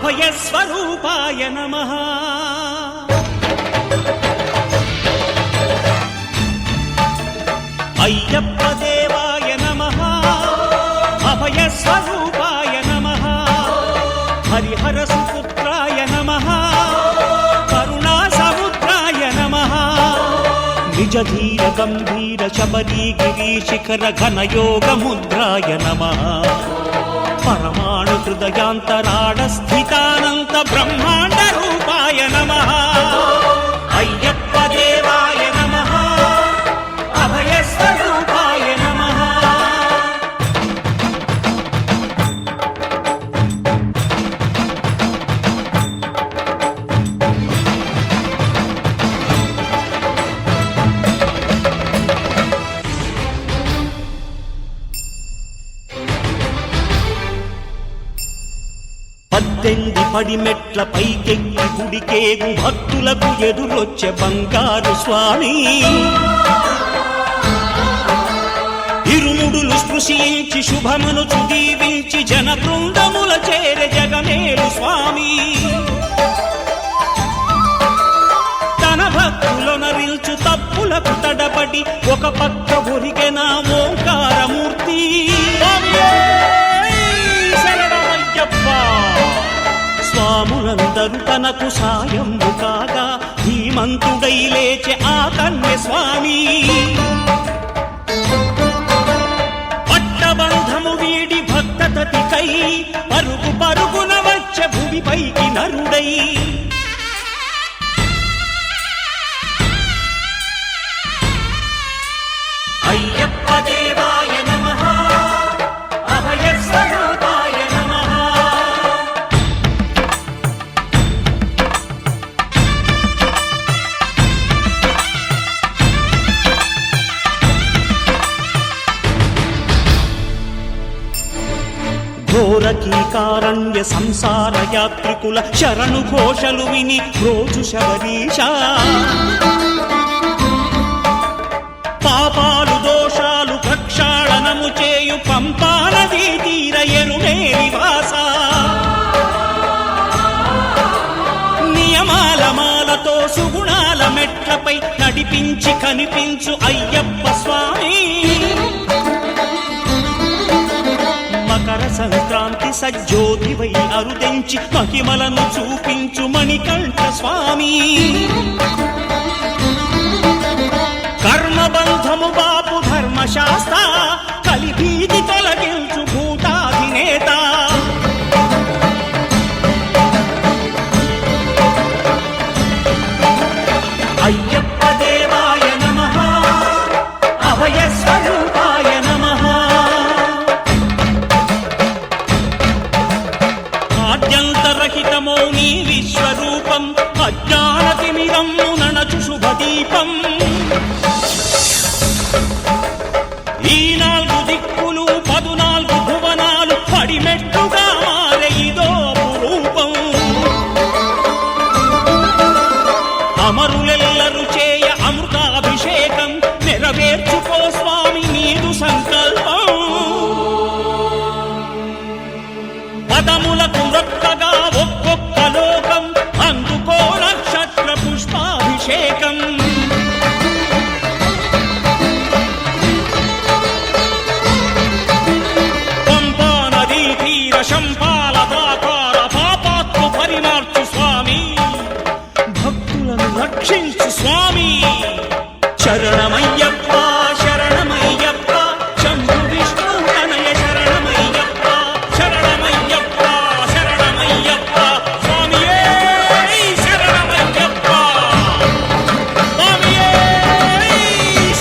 అభయస్వరూపాయ నమః. అయ్యప్ప దేవాయ నమః. అభయస్వరూపాయ నమః. హరిహర సుపుత్రాయ నమః. కరుణా సముద్రాయ నమః. నిజ ధీర గంభీర శబరీ గిరీశిఖర ఘనయోగ ముద్రాయ నమః. పరమాణు హృదయాంతరాడ స్థితానంత బ్రహ్మాండ రూపాయ నమః. అయ్యప్ప దేవాయ నమః. అభయస్వరూపాయ నమః. పద్దెంది పడిమెట్ల పైకెక్కి గుడికేగు భక్తులకు ఎదురొచ్చే బంగారు స్వామి. ఇరుముడులు స్పృశించి శుభమును దీవించి జన బృందముల చేరే జగమేలు స్వామి. తన భక్తులనరిల్చు తప్పులకు తడబడి ఒక పక్క ఒరిగెన ఓంకారమూర్తి. స్వాములందరూ తనకు సాయము కాగా ధీమంతుడై లేచే ఆ కన్య స్వామి. పట్టబంధము వీడి భక్తతతికై పరుగు పరుగున వచ్చే భూమిపైకి నరుడై. అయ్యప్ప దేవాయ నమః. అభయస్వరూపాయ నమః. ఘోరకీకారణ్య సంసార యాత్రికుల శరణు ఘోషలు విని రోజు శబరీశ. పాపాలు దోషాలు ప్రక్షాళనము చేయు పంపా నదీ తీర ఎరుమే నివాస. నియమాల మాలతో సుగుణాల మెట్లపై నడిపించి కనిపించు అయ్యప్ప స్వామి. మకర సంక్రాంతి సజ్జోతివై అరుదెంచి మహిమలను చూపించు మణికంఠ స్వామి. కర్మబంధము బాపు ధర్మశాస్త్ర కలిభీతి తొలగించు భూతాధినేత. అయ్యప్ప దేవాయ నమః. అభయస్వరూపాయ నమః. ఆద్యంతరహితమో నీ విశ్వరూపం అజ్ఞానతిమిరమ్ము నణచు శుభదీపం. ఈ 4 దిక్కులు 14 భువనాలు పడిమెట్టుగా మారే ఇదో రూపం. అమరులెల్లరు చేయ అమృతాభిషేకం నెరవేర్చుకో స్వామి నీదు సంకల్పం. పదములకు రొక్కగా ఒక్కొక్క లోకం అందుకో నక్షత్ర పుష్పాభిషేకం. పంపా నదీ తీర శంపాల దాకార పాపాత్ము పరిమార్చు స్వామి. భక్తులను రక్షించు స్వామి. శరణమయ్యప్ప శరణమయ్యప్ప శంభు విష్ణు తనయ శరణమయ్యప్ప. శరణమయ్యప్ప శరణమయ్యప్ప స్వామియే శరణమయ్యప్ప. స్వామియే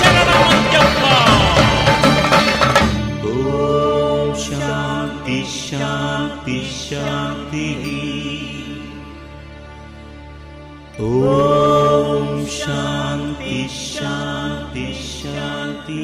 శరణమయ్యప్ప. ఓం శాంతి శాంతి శాంతి. ఓం శాంతి శాంతి శాంతి.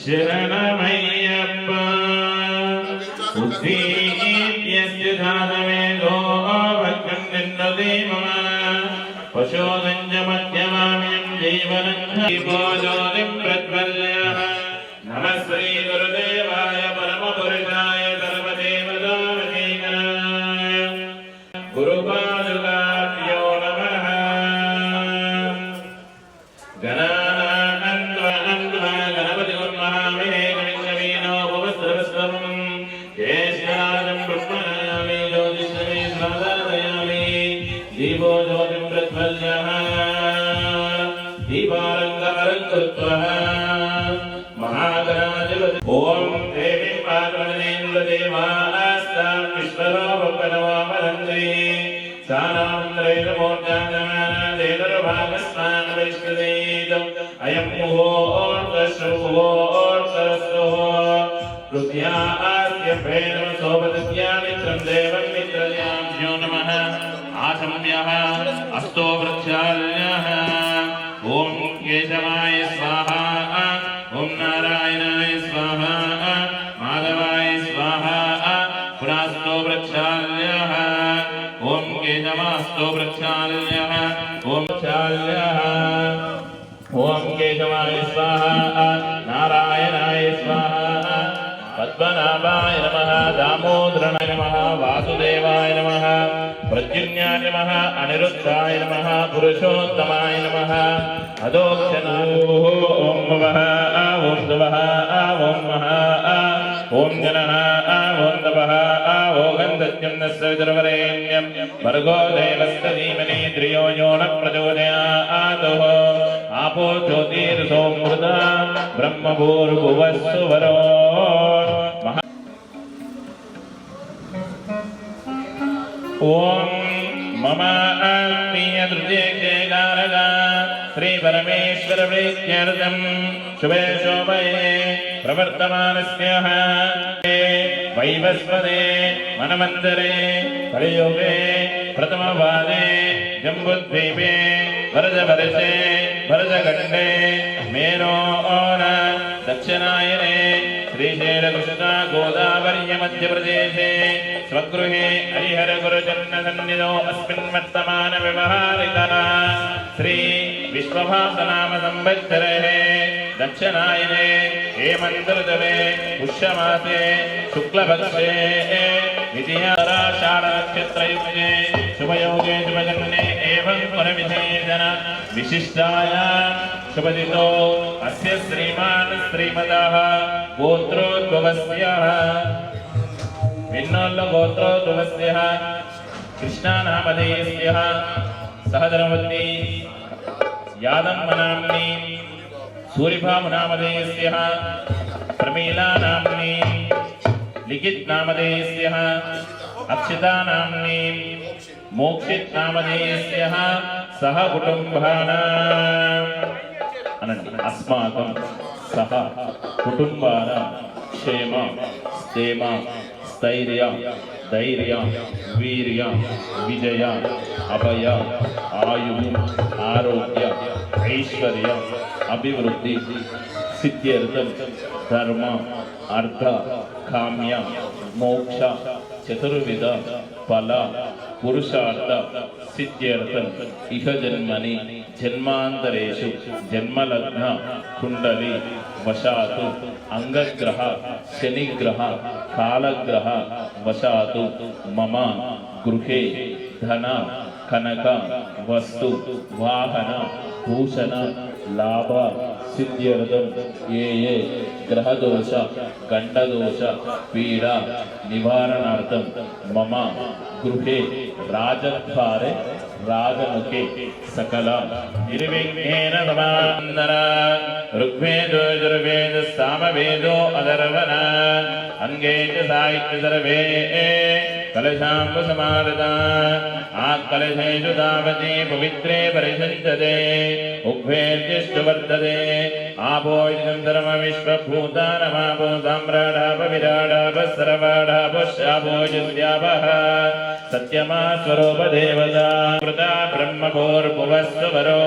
శరణమయ్యప్ప ఉద్ధీయస్య ధానవేదో భక్తం నిన్నదే మమ పశోగంజమధ్యమామ్యం జీవనం దీపోజ్యోతిం ప్రజ్వల్యః నమః శ్రీ గురుదేవాయ పరమపురుషాయ సర్వదేవతామధీకరాయ గురుపాదుకాభ్యో నమః గణానాన్త్వా గణపతి మహావినేకవింగవీనో భవస్రవస్వం జ్యేష్ఠరాజం బ్రహ్మణాయామి జ్యోతిష్మే సాధారయామి దీపో జ్యోతిం ప్రజ్వల్యః దీపాలంకారం కృత్వా మహాగణాధిపతి ఓం దేవి పార్వతీంద్రదేవాస్తాం విశ్వరూపకనవామరంతి సానాంద్రైరమోర్జానమానాదేదరభాగస్నాన వైష్ణవేదం అయం ముహూర్తశ్రుముహూర్తస్తు పృథ్యా ఆస్య ప్రేమ సోపదస్యామిత్రం దేవం మిత్రయాభ్యో నమః ఆసమ్యః అస్తో వృక్షాల్యః ఓం కేశవాయ స్వాహా ఓం నారాయణాయ స్వాహా మాధవాయ స్వాహా పురాస్తో వృక్షాల్యః ఓం కేశవాస్తో వృక్షాల్యః ఓం చాల్యః ఓం కేశవాయ స్వాహా నారాయణాయ స్వాహా పద్మనాభాయ నమః దామోదరాయ నమః వాసుదేవాయ నమః ప్రద్యుమ్నాయ నమః అనిరుద్ధాయ నమః పురుషోత్తమాయ నమః అదోక్షణ ఓం భవః ఓం దువః ఓం మహః ఓం జనః ఓం తపః ఓం గంధత్యన్నస్య విదుర్వరేణ్యం భర్గో దేవస్య ధీమహి ధియో యో న ప్రచోదయాత్ ఆపో జ్యోతిర్సోమృతా బ్రహ్మభూర్భువస్సు వరో ఓం మమ ఆత్మీయ తృతీయకారక శ్రీ పరమేశ్వర ప్రీత్యర్థం శుభే శోభయే ప్రవర్తమానస్య వైవస్వదే మనమందరే కలియుగే ప్రథమవాదే జంబుద్వీపే వరదవర్షే వరదఖండే మేరోన దక్షిణాయనే శ్రీశైలకృష్ణ గోదావర్య మధ్యప్రదేశే స్వగృహే హరిహర గురుజన్న సన్నిధో అస్మిన్ వర్తమాన వ్యవహారికః శ్రీ విశ్వభాసనామ సంవత్సరే దక్షిణాయనే హేమంతర్దవే పుష్యమాసే శుక్లపక్షే విజయాషాఢ నక్షత్రయుగే శుభయోగే శుభజన్మనే ఏవం పురవిధేజన విశిష్టాయ శుభదితో అస్య శ్రీమాన్ శ్రీమదః గోత్రోద్భవస్యః భిన్నోల్ల గోత్రోద్భవస్యః కృష్ణానామధేయస్యః సహధర్మవతి యాదమ్మనామ్ని సూరిభామునామధేయస్యః ప్రమీలానామ్ని లిఖితనామధేయస్యః అక్షితానామ్ని మోక్షితనామధేయస్యః సహ కుటుంబానాం అనండి అస్మాకం సహ కుటుంబానాం క్షేమ స్థేమ స్థైర్య ధైర్య వీర్య విజయ అభయ ఆయు ఆరోగ్య ఐశ్వర్య అభివృద్ధి సిద్ధ్యర్థం ధర్మ అర్థ కామ్య మోక్ష చతుర్విధ ఫల పురుషార్థ సిద్ధ్యర్థం ఇహ జన్మని జన్మాంతరేషు జన్మలగ్న కుండలి వశాతు అంగగ్రహ శనిగ్రహ కాలగ్రహ వశాతు మమ గృహే ధన కనక వస్తు వాహన భూషణ లాభ సిద్ధ్యర్థం ఏ గ్రహదోష గండదోష పీడ నివారణార్థం మమ గృహే రాజద్వారే రాజముఖే సకల నిర్విఘ్నేన సమాందర ఋగ్వేదో యజుర్వేద సామవేదో అధర్వణ అంగే చ సాహిత్య సర్వే కలశాంబు సమారత ఆ కలశేషు దావతి పవిత్రే పరిషంచతే ఉగ్వేర్జిష్టు వర్ధతే ఆపోజితం ధర్మ విశ్వభూతానమాపో సామ్రాడాప విరాడాప సర్వాడాప శాపోజిత్యాపః సత్యమా స్వరూప దేవతా కృత బ్రహ్మభూర్భువస్సు వరో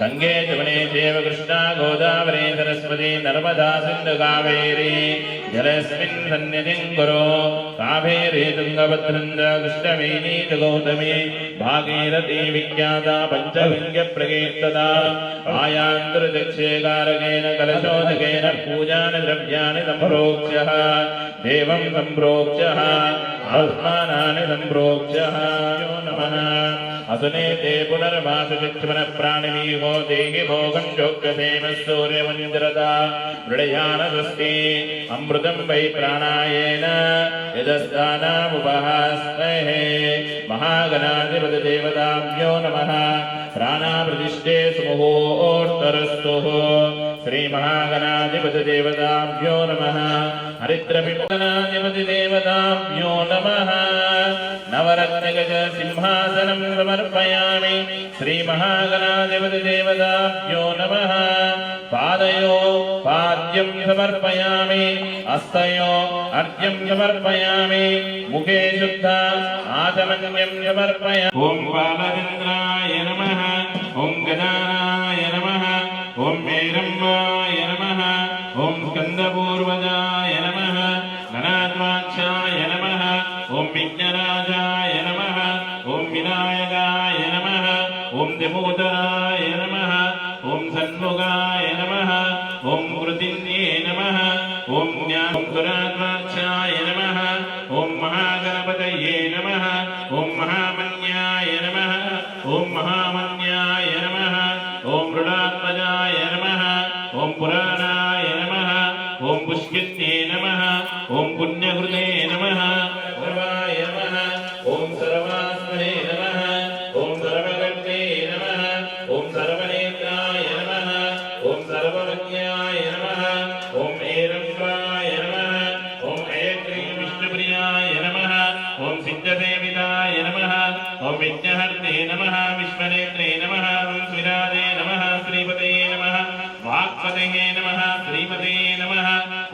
गंगे जमुने चैव कृष्णा गोदावरी सरस्वती नर्मदा सिन्धु कावेरी जलेऽस्मिन् सन्निधिं कुरु कावेरी तुङ्गभद्रा च कृष्णवेणी च गौतमी भागीरथी विख्याता पञ्चगङ्गप्रकीर्तिता आयान्तर्दक्षेकारकेन कलशोदकेन पूजानि द्रव्याणि सम्प्रोक्ष्यः देवं सम्प्रोक्ष्यः आत्मानानि सम्प्रोक्ष्यः यो नमः असुने ते पुनर्मासु चित्मनः प्राणिवीहो देहि भोगं जोग्यसेम सूर्यमञ्जरता मृडयानस्ति अमृतं वै प्राणायेन यदस्तानामुपहास्महे महागणाधिपतिदेवताभ्यो नमः प्राणाप्रतिष्ठे सुमुहूर्तरस्तुः श्रीमहागणाधिपतिदेवताभ्यो नमः हरिद्रपिम्पनाधिपतिदेवताभ्यो नमः नवरत्नगज सिंहासनं समर्पयामि श्रीमहागणाधिपतिदेवताभ्यो नमः पादयो पाद्यं समर्पयामि हस्तयो अर्घ्यं समर्पयामि मुखे शुद्ध आचमन्यं समर्पयामि ॐ बालचन्द्राय नमः ॐ गजानाय नमः ॐ मेरम्बाय नमः ॐ स्कन्दपूर्वजाय नमः गणाध्वाक्षाय नमः ॐ विघ्नराजाय नमः ॐ विनायकाय नमः ॐ दिमोदराय नमः ॐ सन्मुखाय नमः ॐ कृतिन्ये नमः ॐ ज्ञानपुराध्वाक्षाय नमः ॐ महागणपतये नमः ॐ महामन्याय नमः ॐ महामन्याय नमः ॐ मृडात्मजाय नमः ॐ पुराणाय नमः ॐ पुष्किन्ये नमः ॐ पुण्यकृते नमः सर्वाय नमः ॐ सर्वात्मने नमः ॐ सर्वगते नमः ॐ सर्वनेत्राय नमः ॐ सर्वज्ञाय नमः ॐ ऐरम्बाय नमः ॐ ऐत्री विष्णुप्रियाय नमः ॐ सिद्धसेविताय नमः ॐ विघ्नहर्ते नमः विश्वनेत्रे नमः ॐ स्विराजे नमः श्रीपते नमः वाक्पतये नमः श्रीमते नमः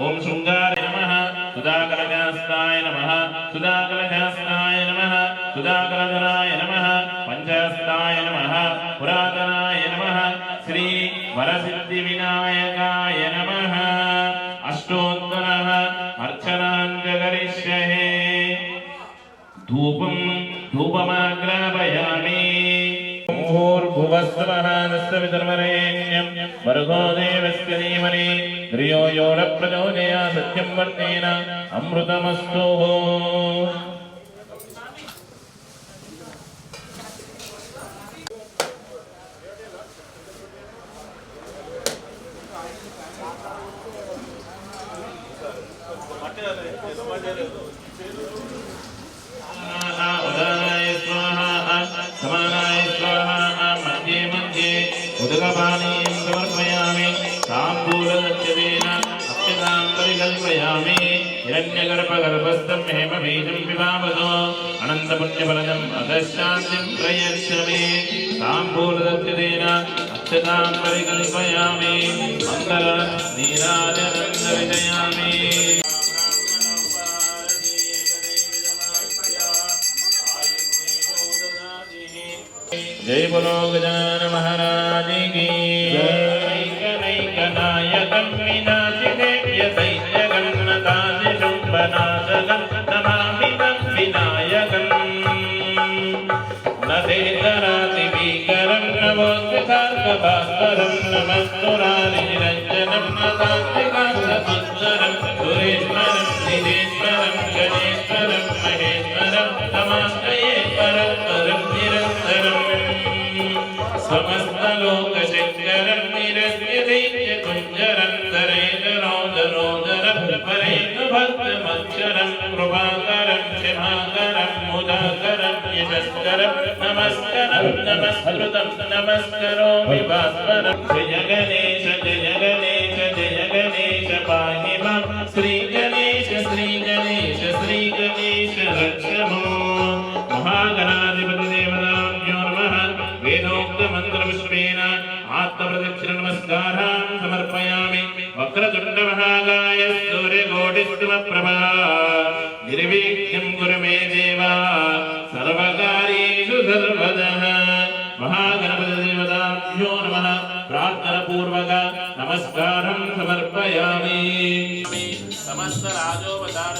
ॐ शृङ्गारे नमः सुधाकरशास्ताय नमः सुधाकरशास्ताय नमः सुधाकरधराय नमः पञ्चहस्ताय नमः पुरातनाय नमः श्री वरसिद्धिविनायकाय नमः अष्टोत्तरः अर्चनाञ्च करिष्ये धूपं धूपमाग्रापयामि भूर्भुवस्वः नस्तवितर्वरेण्यं भर्गो देवस्य धीमहि धियो यो न प्रचोदयात् सत्यं वर्तेन अमृतमस्तु उदानाय स्वाहा समानाय स्वाहा मध्ये मध्ये उदकपानीं समर्पयामि ताम्बूलदक्षतेन अक्षतां परिकल्पयामि हिरण्यगर्भगर्भस्थं हेमबीजं पिबावसो अनन्तपुण्यफलदम् अधशान्तिं प्रयच्छमि ताम्बूलदक्षतेन अक्षतां परिकल्पयामि मङ्गलनीराजनं दर्शयामि जय बोलो गजानन महाराज की जय कनैकनायकं विनाशिदेव्य दैत्यगणनाथासि शुम्भनाशकं नमामि तं विनायकम् नदेतराति भीकरं नवोत्थार्कभास्करं नमस्तुरारिनिरञ्जनं नतान्तिकान्तसुन्दरं सुरेश्वरं निधेश्वरं गणेश्वरं महेश्वरं नमाश्रये परत्परं निरन्तरम् समस्तलोकशङ्करं निरस्यदैत्यकुञ्जरं तरेतरोदरोदरं परेतभक्तमक्षरं कृपाकरं क्षमाकरं मुदाकरं यशस्करं नमस्करं नमस्कृतं नमस्करोमि भास्वरं जय गणेश पाहि मां श्रीगणेश रक्ष महागणाधिपतिदेवताभ्यो नमः वेदोक्तमन्त्रपुष्पेन आत्मप्रदक्षिणनमस्कारान् समर्पयामि वक्रतुण्डमहाकाय सूर्यकोटिसमप्रभा निर्विघ्नं कुरु मे देव सर्वकार्येषु सर्वदा महागणपतिदेवताभ्यो नमः నమస్కారం సమర్పయామి. సమస్త రాజోవతార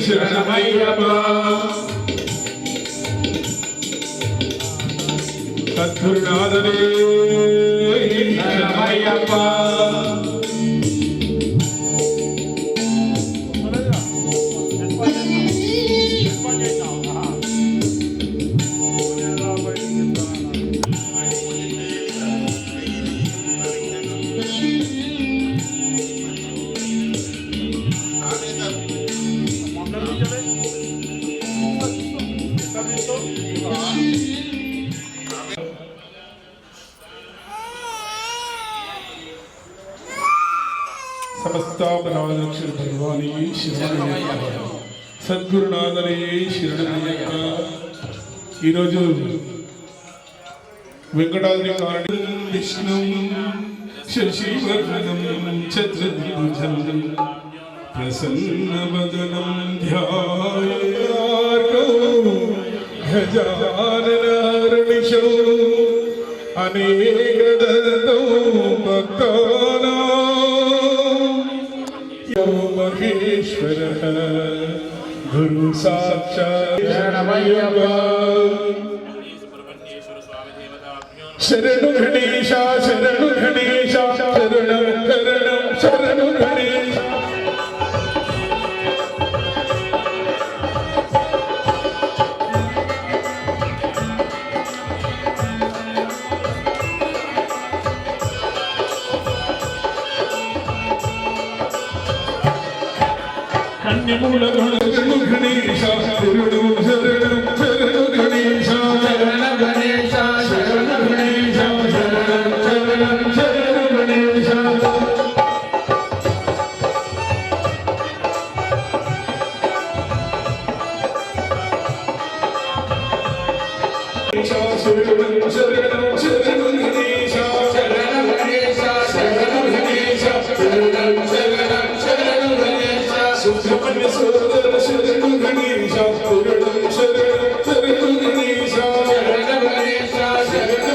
శరణమయ్యప్ప సద్గురునాథనే శరణమయ్యప్ప సమస్తాపరాధక్షర భగవాని శరణమయ్యప్ప సద్గురునాథనే శరణమయ్యప్ప. ఈరోజు వెంకటాద్రి కారణి విష్ణు శశివర్ణం చతుర్భుజం ప్రసన్నవదనం ధ్యాయార్కో గజాననహర్నిశో అనేకదంతో భక్తానాం మహేశ్వర గురు సాక్షాత్ శరణమయ్యప్ప. శరణు గణేశ శరణు గణేశ శరణం శరణం శరణు గణేశ. కన్యమూల శరణు గణేశ శరణు శరణం శరణు గణేశ శరణ గణేశ శరణ గణేశ శరణం శరణం శరణు గణేశ. శరణం శరణం శరణు గణేశ శరణ గణేశ శరణ గణేశ శరణం శరణం శరణు గణేశ. సుబ్రహ్మణ్య సోదర శరణు గణేశ శరణం శరణం శరణు గణేశ శరణ గణేశ శరణ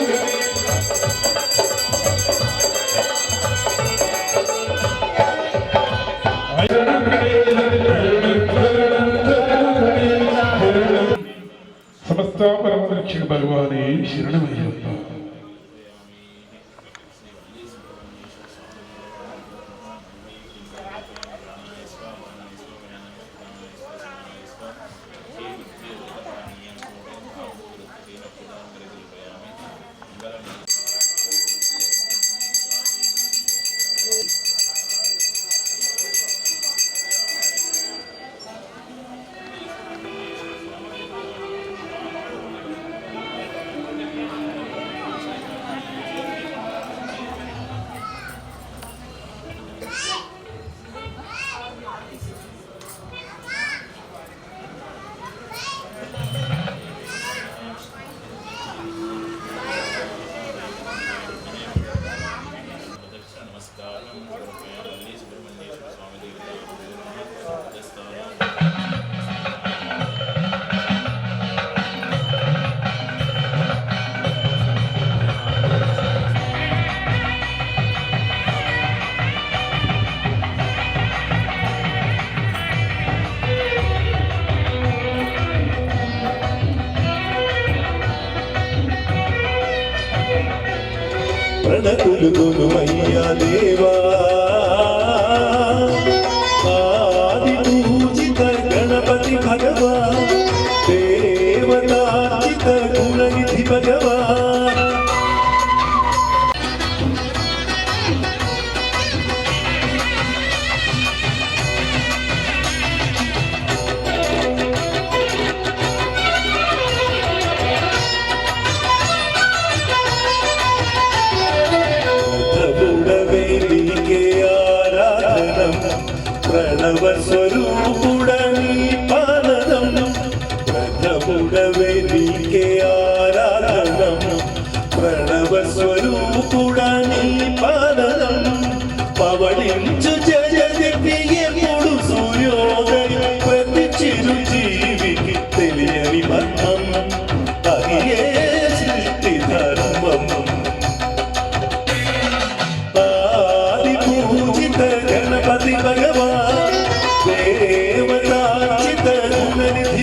సమస్త పరమరక్షక భగవానే శరణమయ్యప్ప. ప్రణతులుగొనుమయ్యా దేవా ఆది పూజిత గణపతి భగవా దేవతార్చిత గుణనిధి భగవా. ప్రణవ స్వరూపుడని పాదం ప్రథముడవే నీకే ఆరాధనం.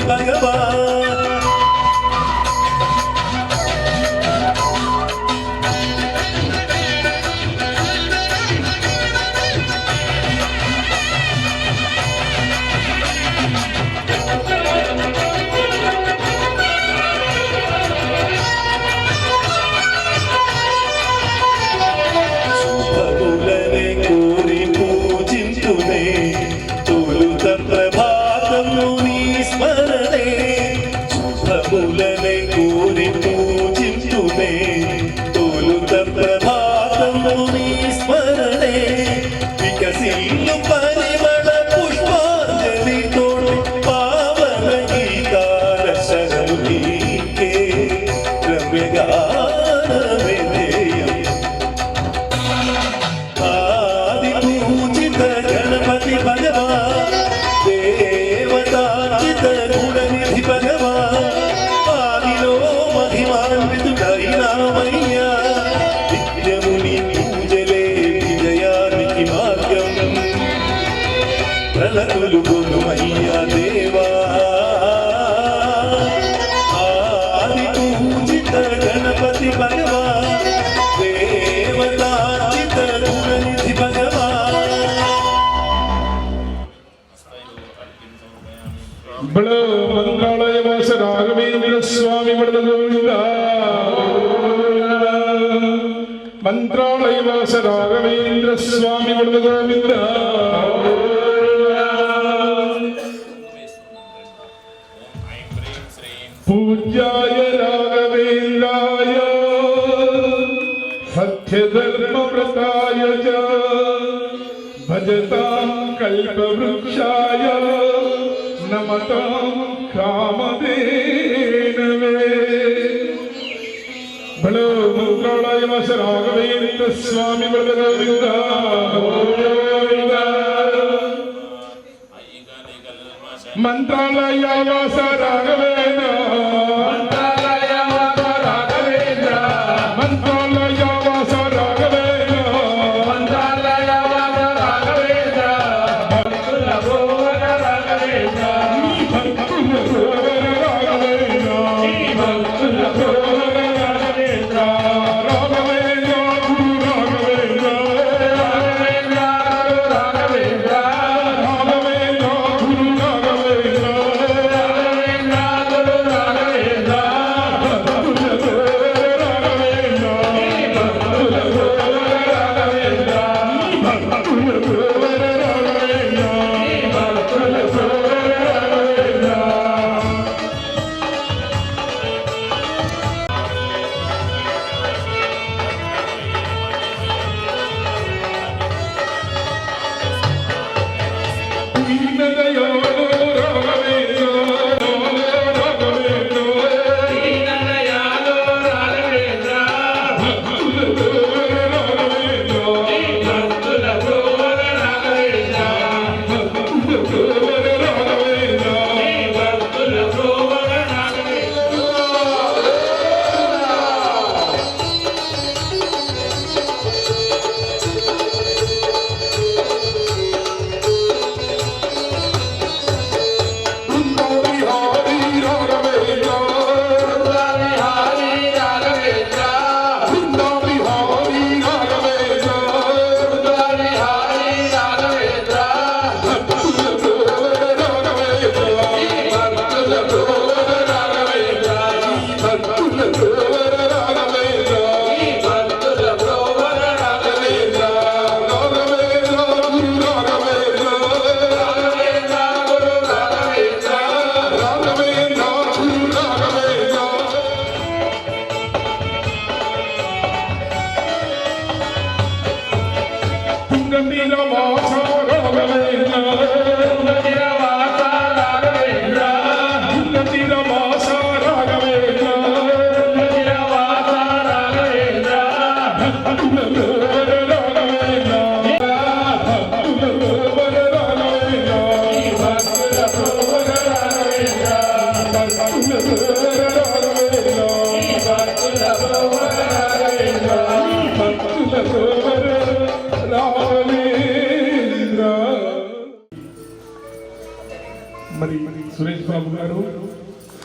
భగవాన్ శుభములనే కోరి పూజింతునే తొలుత ప్రభాతము నీ స్మరణే శుభములనే కోరి పూజింతునే తొలుత ప్రభాతము నీ స్మరణే వికసిల్లు పరిమళ పుష్పాంజలి తోడు పావన గీతాల శరణు నీకే రమ్యగానమే ధ్యేయం ఆది పూజిత గణపతి భగవాన్ దేవతాచిత గుణనిధి భగవాన్ ఆదిలో మహిమాన్వితుడైనామయ్యా నిత్యము నీ పూజలే విజయానికి మార్గం ప్రలతులు గొలుమయ్యా దేవా ఆది పూజిత గణపతి భగవాన్ దేవతాచిత గుణనిధి భగవాన్ బలో మంత్రాలయ వాస రాఘవేంద్ర స్వామి వరద గోవింద మంత్రాలయ వాస రాఘవేంద్ర స్వామి వరద గోవింద పూజ్యాయ రాఘవేంద్రాయ సత్యధర్మవ్రతాయ చ భజతాం కల్పవృక్షాయ నమతాం కామధేనవే బలో మంత్రాలయ వాస రాఘవేంద్ర స్వామి వరద గోవింద మంత్రాలయ వాస రాఘవేంద్ర మంత్రాలయ వాస రాఘవేంద్ర మంత్రాలయ వాస రాఘవేంద్ర మంత్రాలయ వాస రాఘవేంద్ర భక్తుల భోగ రాఘవేంద్ర భక్తుల భోగ రాఘవేంద్ర భక్తుల భోగ రాఘవేంద్ర రాఘవేంద్ర గురు రాఘవేంద్ర రాఘవేంద్ర రాఘవేంద్ర రాఘవేంద్ర గురు రాఘవేంద్ర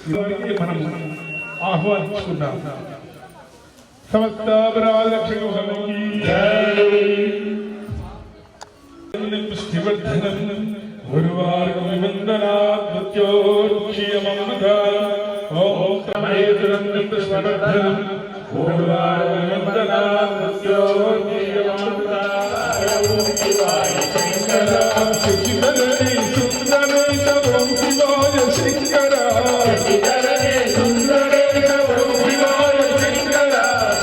ఇవన్నీ మనం ఆహ్వానించుకున్నాం. సమస్త రాజలక్ష్మి పుష్టివర్ధనం గురువారం వందనాత్మత్యోక్షియమమృత ఓం ప్రమేతురం పుష్టివర్ధనం గురువారం వందనాత్మత్యోక్షియమమృత ఓం శివాయ శంకర శశిధరే సుందరేశ ఓం శివాయ శంకర శశిధరే సుందరేశ ఓం శివాయ శంకర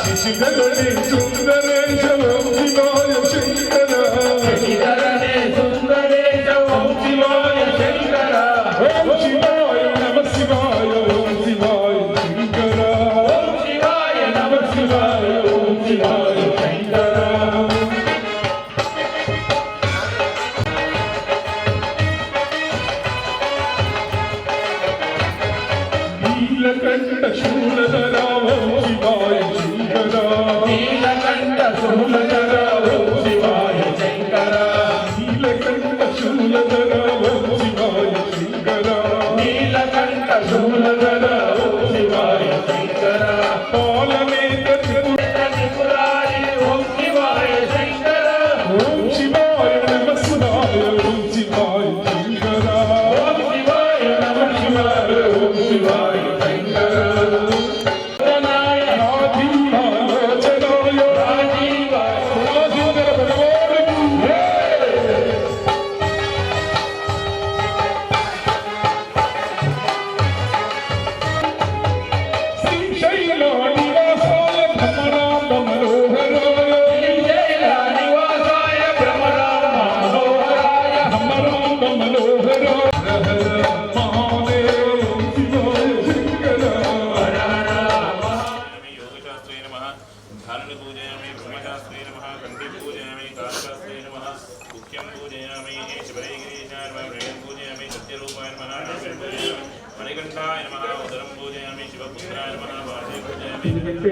శశిధరే సుందరేశ ఓం శివాయ శంకర శశిధరే సుందరేశ ఓం శివాయ శంకర ఓం శివాయ నమః శివాయ ఓం శివాయ శంకర ఓం శివాయ నమః శివాయ ఓం శివాయ శంకర నీలకంఠ శూలధరా ఓం శివాయ శంకర నీలకంఠ శూలధరా ఓం శివాయ శంకర నీలకంఠ శూలధరా ఓం శివాయ శంకర నీలకంఠ శూలధరా ఓం శివాయ శంకర పాలనేత త్రిపురారి ఓం శివాయ శంకర ఓం శివాయ నమః శివాయ ఓం శివాయ శంకర ఓం శివాయ నమః శివాయ ఓం శివాయ ఎందుకంటే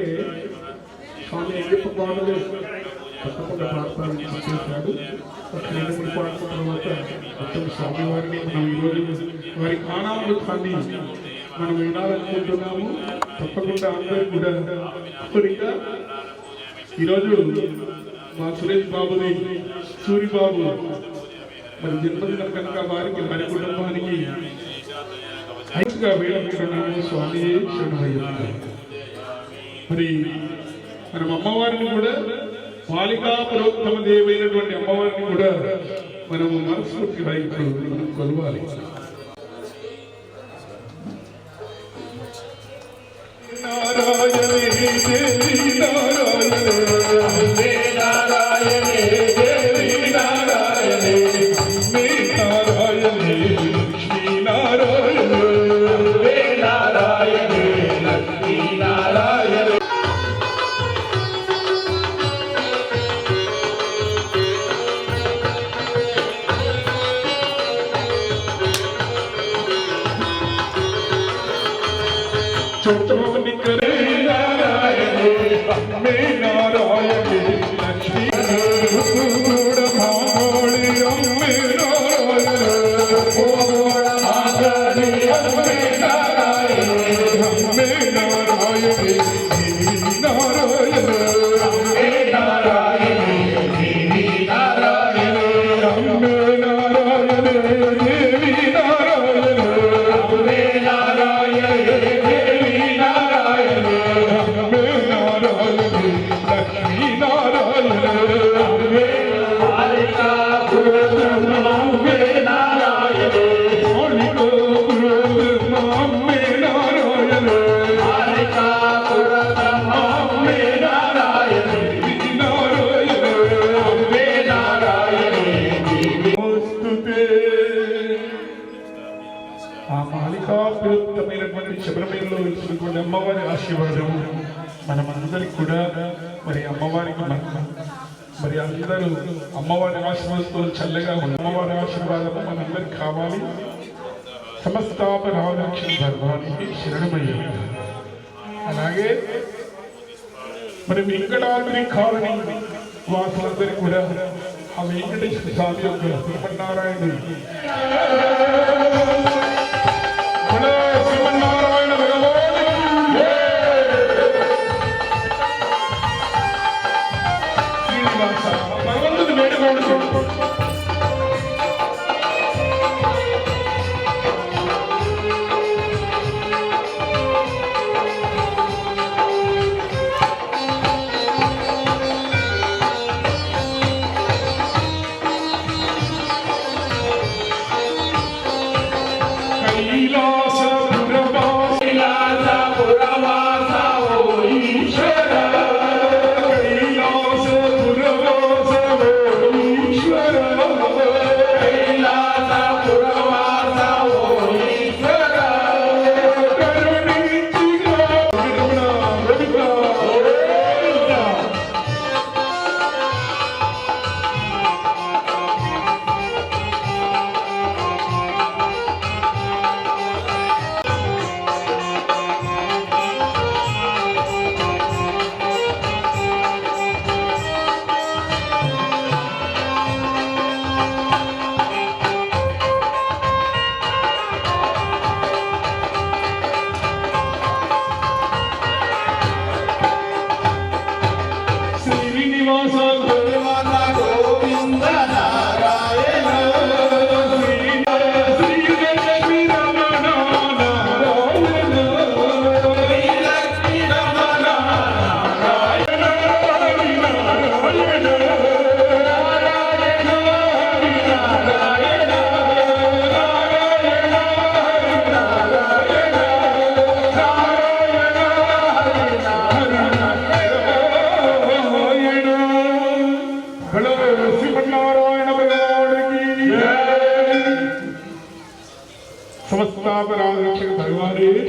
స్వామి అయ్యప్ప పాటలు తప్పకుండా పాడతారు చేశాడు. రెండు మూడు పాటల తర్వాత మొత్తం స్వామివారిని మనం ఈరోజు వారి ఆనామృతాన్ని మనం వినాలనుకుంటున్నాము. తప్పకుండా అందరూ కూడా ఇంకా ఈరోజు మా సురేష్ బాబుని సూరిబాబు మరి జన్మదినం కనుక వారికి మరి కుటుంబానికి వేడుకుంటున్నాము. స్వామి శరణమయ్యప్ప. మరి మనం అమ్మవారిని కూడా బాలికా పురోత్తమ దేవైనటువంటి అమ్మవారిని కూడా మనము మనస్ఫూర్తిగా ఇప్పుడు మనం కొలవాలి. నారాయణే దేవి నారాయణే నారాయణే దేవి నారాయణే మే నారాయణే లక్ష్మీ నారాయణే నారాయణే లక్ష్మీ నారాయణే छोटों करे नारायणे मे नारायणे लक्ष्मी गुड़ भागोड़ी अम्मे नारायणे गुड़ भागोड़ी अम्मे नारायणे अम्मे नारायणे देवी नारायणे अम्मे नारायणे देवी नारायणे अम्मे नारायणे देवी नारायणे अम्मे नारायणे శబరిమలలో ఇచ్చినటువంటి అమ్మవారి ఆశీర్వాదం మనమందరికి కూడా మరి అమ్మవారికి మరి అందరూ అమ్మవారి ఆశీర్వాదంతో చల్లగా అమ్మవారి ఆశీర్వాదము మనందరికి కావాలి. సమస్తాప రామలక్ష్మి ధర్మానికి శరణమయ్య. అలాగే మరి వెంకటాద్రి కాలనీ వాసులందరికీ కూడా ఆ వెంకటేశ్వర స్వామి యొక్క శ్రీమన్నారాయణ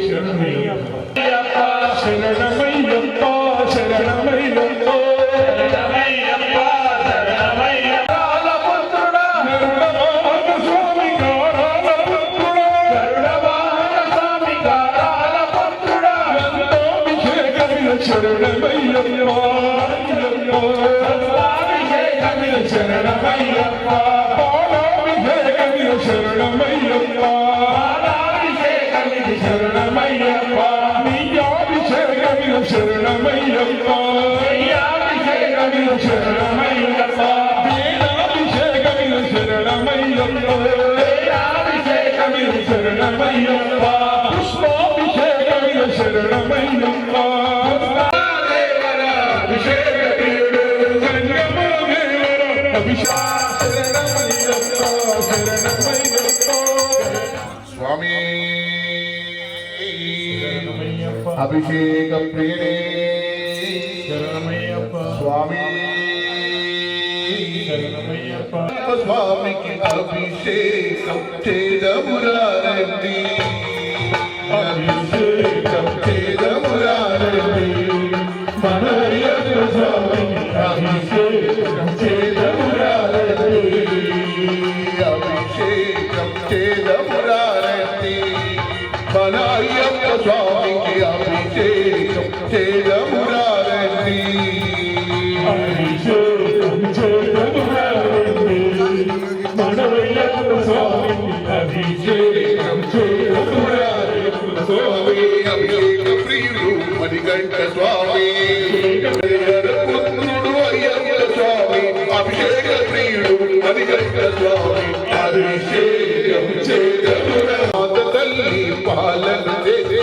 శరణమయ్యప్ప శరణమయ్యప్ప శరణమయ్యప్ప స్వామి అభిషేక ప్రియనే స్వామి స్వామికి అభిషేకం చేదమురారండి అభిషేకం చేదమురారండి మనయ్యప్ప స్వామికి అభిషేకం చేదమురారండి అభిషేకం చేదమురారండి మనయ్యప్ప స్వామికి అభిషేకం చేదమురారండి అభిషేకం చేదమురారండి మనయ్యప్ప స్వామికి అభిషేకం చేదమురారండి స్వామి అభిషేక ప్రియుడు మణికంఠ స్వామి పుత్రుడు అయ్యప్ప స్వామి అభిషేక ప్రియుడు మణికంఠ స్వామి అభిషేకం చేదమురా మాత తల్లి పాలన చేసి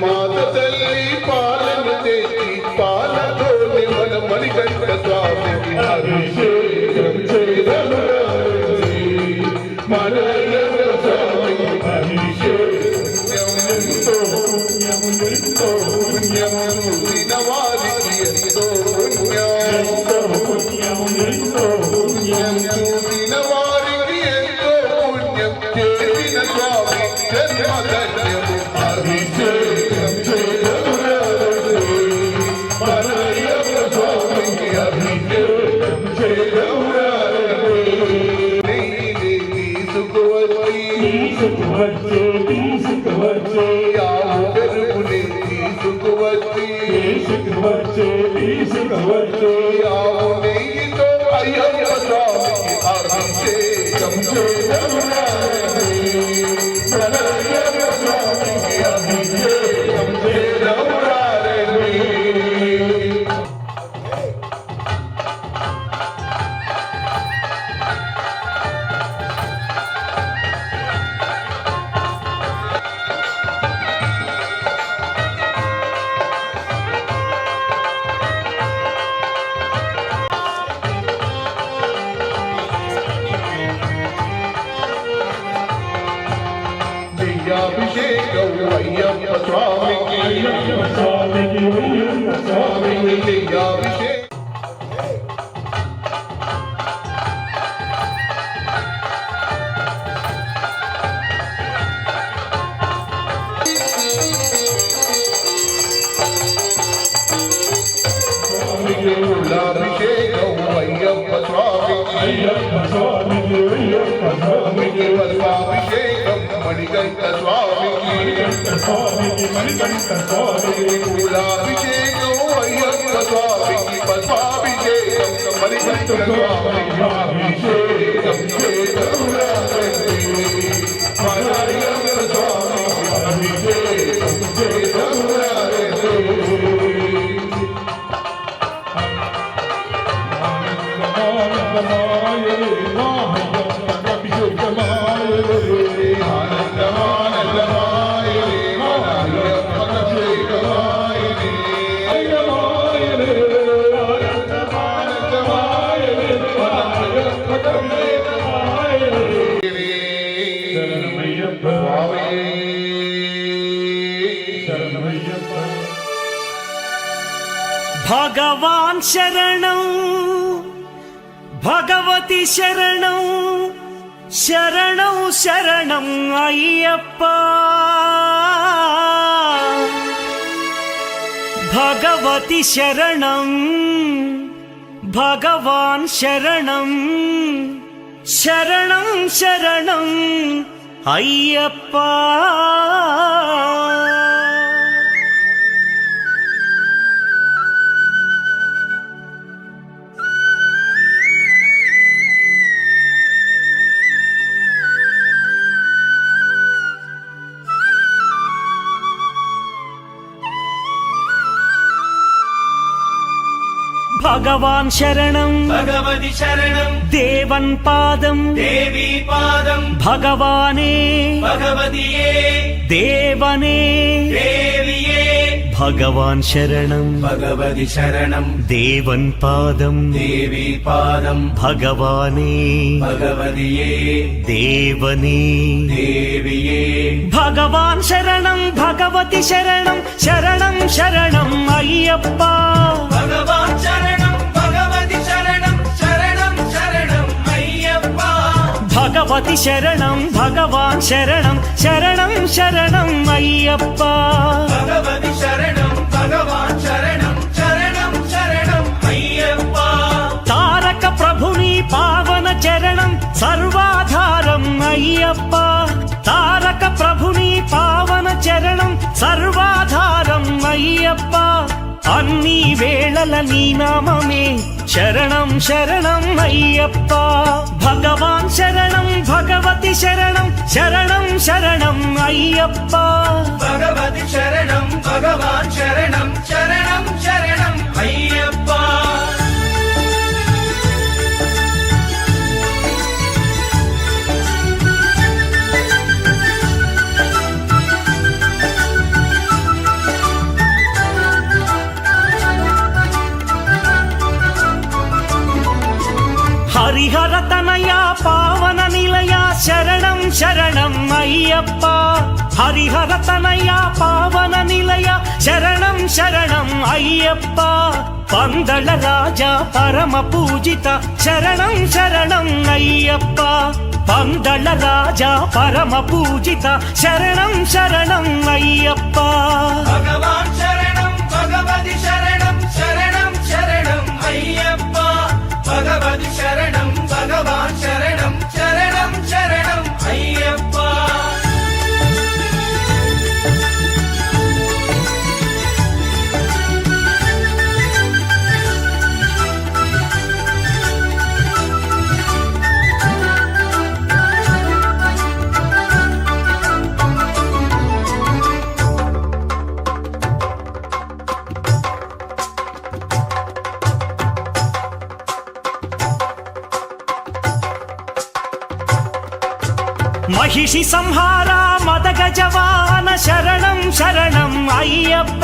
మాత తల్లి పాలన చేసి పాలతో మన మణికంఠ స్వామి అభిషేకం చేదమురా మనయ్యప్ప స్వామి పుణ్యము దినవారికి ఎంతో పుణ్యం దినవారికి ఎంతో పుణ్యం చేసిన స్వామి జన్మధన్యము అభిషేకం చేదమురారండి మనయ్యప్ప స్వామికి అభిషేకం చేదమురారండి తీసుకువచ్చి ఆవు పెరుగుని తీసుకువచ్చి ఆవు నెయ్యితో అయ్యప్ప స్వామికి అభిషేకం చేదమురారండి మనయ్యప్ప స్వామికి అభిషేకం చేదమురారండి అభిషేకం అయ్యప్ప స్వామికి స్వామికి అభిషేకం అభిషేకం అయ్యప్ప స్వామికి పద్మాభిషేకం మణికంఠ స్వామికి పూలాభిషేకం అయ్యప్ప స్వామికి పద్మాభిషేకం మణికంఠ స్వామికి అభిషేకం చేదమురారండి మనయ్యప్ప స్వామికి అభిషేకం చేదమురారండి భగవాన్ శరణం భగవతి శరణం శరణం శరణం అయ్యప్ప భగవతి శరణం భగవాన్ శరణం శరణం శరణం అయ్యప్ప భగవాన్ శరణం భగవతి శరణం దేవన్ పాదం దేవీ పాదం భగవానే భగవతియే దేవనే దేవియే భగవాన్ శరణం భగవతి శరణం దేవన్ పాదం దేవీ పాదం భగవానే భగవతియే దేవనే దేవియే భగవాన్ శరణం భగవతి శరణం శరణం శరణం అయ్యప్ప భగవాన్ శరణం భగవతి శరణం శరణం శరణం అయ్యప్ప భగవతి శరణం భగవాన్ శరణం శరణం శరణం అయ్యప్ప భగవతి శరణం భగవాన్ శరణం శరణం శరణం అయ్యప్ప తారక ప్రభుని పావన చరణం సర్వాధారం అయ్యప్ప తారక ప్రభుని పావన చరణం సర్వాధారం అయ్యప్ప అన్ని వేళల నీ నామమే శరణం శరణం అయ్యప్ప భగవాన్ శరణం భగవతి శరణం శరణం శరణం అయ్యప్ప భగవతి శరణం భగవాన్ శరణం శరణం శరణం అయ్యప్ప హరిహర తనయ పావన నిలయ శరణం శరణం అయ్యప్ప హరిహర తనయ పావన నిలయ శరణం శరణం అయ్యప్ప పందళ రాజా పరమ పూజిత శరణం శరణం అయ్యప్ప పందళ రాజా పరమ పూజిత శరణం శరణం అయ్యప్ప భగవాన్ శరణం భగవతి శరణం శరణం శరణం అయ్యప్ప భగవతి శరణం భగవాన్ శరణం శరణం శరణం అయ్యప్ప మహిషి సంహార మదగజవాన శరణం శరణం అయ్యప్ప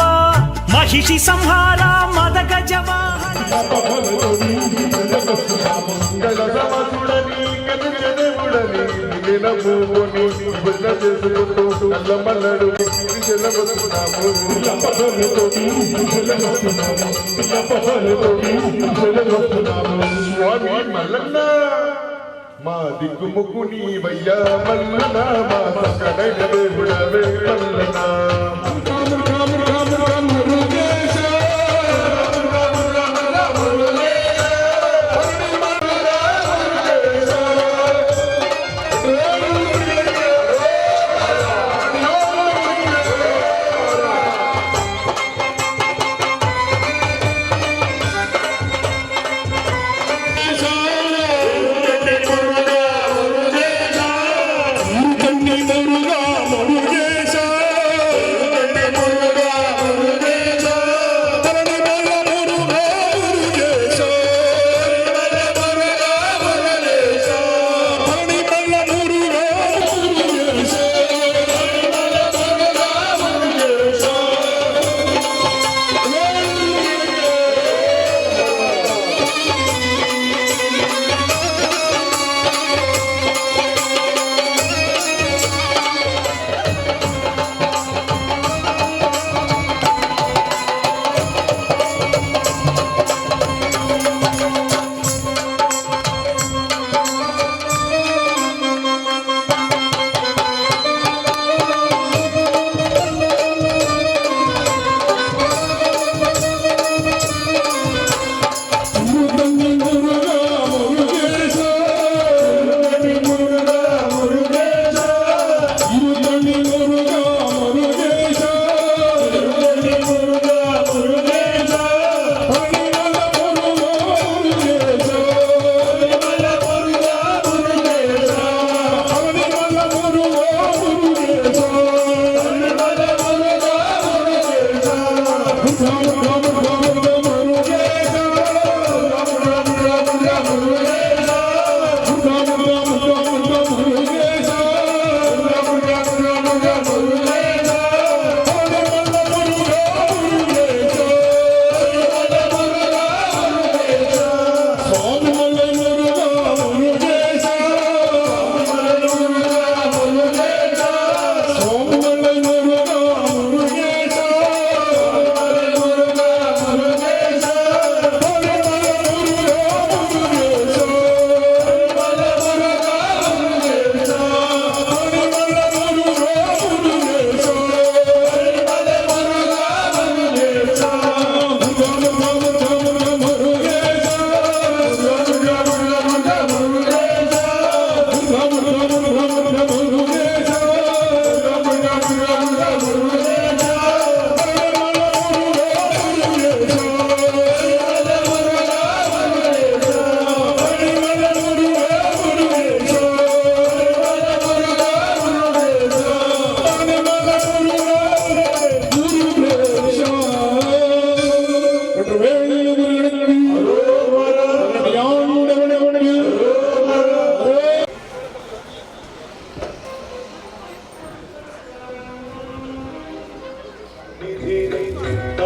మహిషి సంహార మదగజవాన గలసమసుడని కనుజనముడని మిగిలిన భూముని బుద్ధ చేసుకుంటూ నల్లమల్లడు స్వామి మల్లన్న మా దిక్కుముక్కు నీవయ్యా మల్లన మా కడైన దేవుడవే మల్లన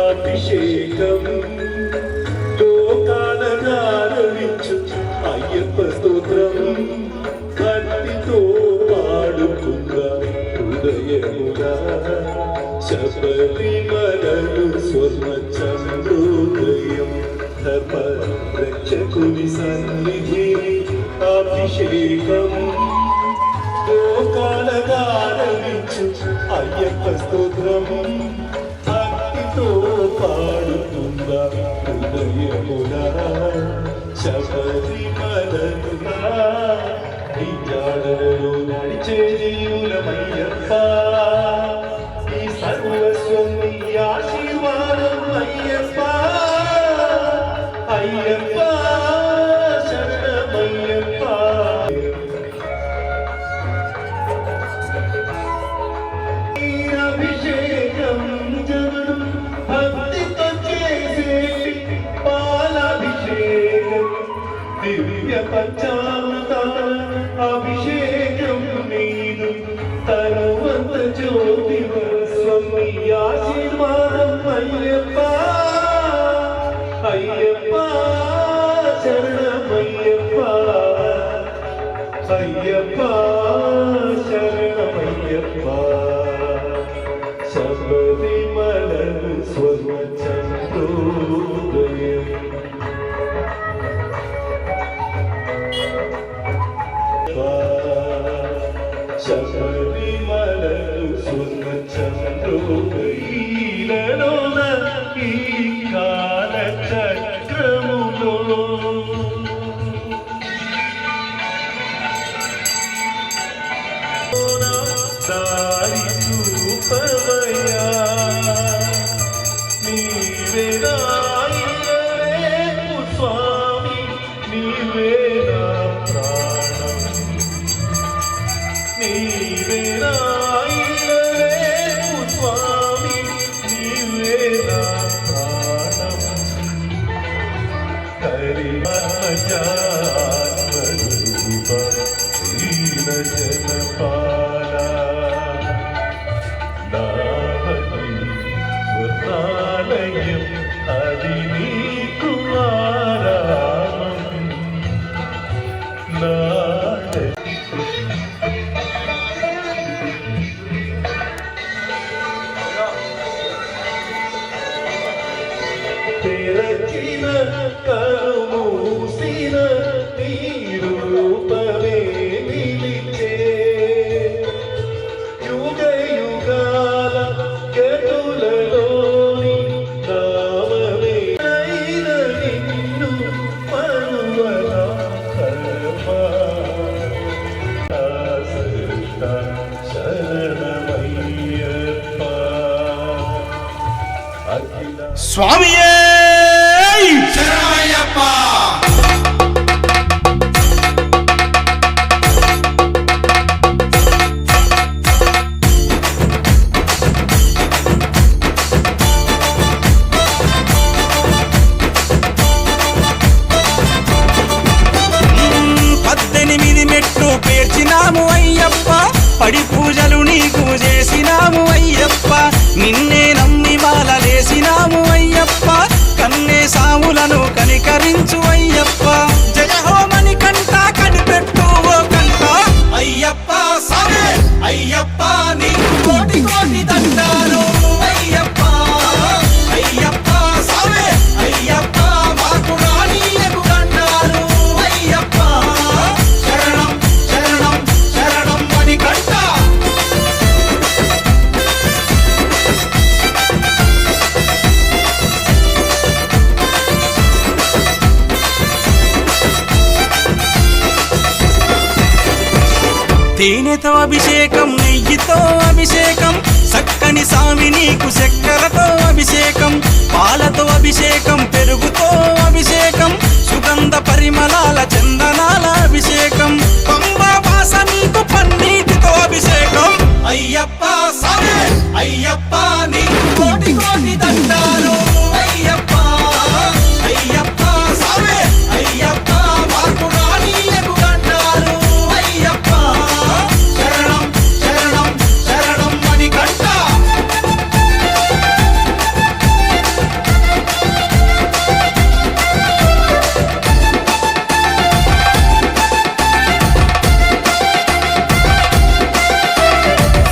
అభిషేకం లోకాల గారవించు అయ్యప్ప స్తోత్రం భక్తితో పాడుకుందా హృదయముగా శబరిమలలు స్వర్ణ చంద్రోదయం ధర్మ రక్షకుని సన్నిధి అభిషేకం లోకాల గారవించు అయ్యప్ప స్తోత్రం భక్తితో పాడుతుందా హృదయములా శబరిమలలుగా ఈ జాడలలో నడిచే జీవులమయ్యప్ప ఈ సర్వస్వం నీ ఆశీర్వాదం అయ్యప్ప అయ్యప్ప శరణమయ్యప్ప అభిషేకం జగడం భక్తితో చేసేటి పాలాభిషేకం దివ్య పంచామృతాల అభిషేకం నీదు తరువంత జ్యోతి స్వామి ఆశీర్వాదం అయ్యప్ప అయ్యప్ప శరణమయ్యప్ప అయ్యప్ప శరణమయ్యప్ప శబరిమలలు స్వర్ణ చంద్రోదయం శబరిమలలు స్వర్ణ చంద్రోదయీలలోన ఈ కాల చక్రములో దారి చూపవయ్యా నీవే నాయనరేపు స్వామి నీవే నా ప్రాణం నీవే నాయనరేపు స్వామి నీవే నా ప్రాణం హరిమజాత్మరూప దీన జనపాలా నావని స్వర్ణాలయం అది నీకు ఆరామం నాడే తెరచిన కరుమూసిన నీ రూపమే నిలిచే యుగ యుగాల గతులలోని నామమే అయిన నిన్ను మరువనా కర్మా సృష్ట శరణమయ్యప్ప అఖిల స్వామియే శరణమయ్యప్ప పూజలు నీకు చేసినాము అయ్యప్ప నిన్నే నమ్మి మాలలేసినాము అయ్యప్ప కన్నే సాములను కనికరించు అయ్యప్ప జయ హోమని కంట కనిపెట్టు ఓ కంట అయ్యప్ప సామే అయ్యప్ప నీకు కోటి కోటి దండాలు అయ్యప్ప అయ్యప్ప సామే అయ్యప్ప మాకు రానీయకు దండాలు అయ్యప్ప శరణం శరణం శరణం మణి కంట తేనెతో అభిషేకం నెయ్యితో అభిషేకం చక్కని సామి నీకు చక్కెరతో అభిషేకం పాలతో అభిషేకం పెరుగుతో అభిషేకం సుగంధ పరిమళాల చందనాల అభిషేకం పంబా వాస నీకు పన్నీటితో అభిషేకం అయ్యప్ప సామే అయ్యప్ప నీకు కోటి కోటి దండాలు అయ్యప్ప అయ్యప్ప సామే అయ్యప్ప మాకు రానీయకు దండాలు అయ్యప్ప శరణం శరణం శరణం మణి కంట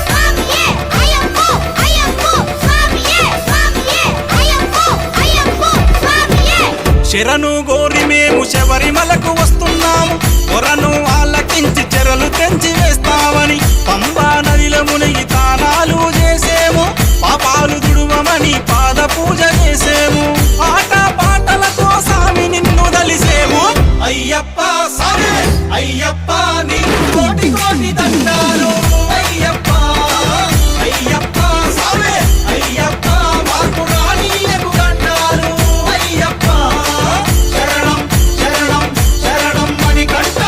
స్వామియే అయ్యప్పో అయ్యప్పో స్వామియే స్వామియే అయ్యప్పో అయ్యప్పో స్వామియే శరణు గోరి మేము శబరిమలకు వస్తున్నాము కొరను ఆలకించి చెరలు తెంచి వేస్తామని పంబా నదిలో మునిగి తానాలు చేసేము పాపాలు దుడువమని పాద పూజ చేసేము ఆట పాటలతో సామి నిన్ను దలిసేము అయ్యప్ప సామే అయ్యప్ప నీకు కోటి కోటి దండాలు అయ్యప్ప అయ్యప్ప సామే అయ్యప్ప మాకు రానీయకు దండాలు అయ్యప్ప శరణం శరణం శరణం మణి కంట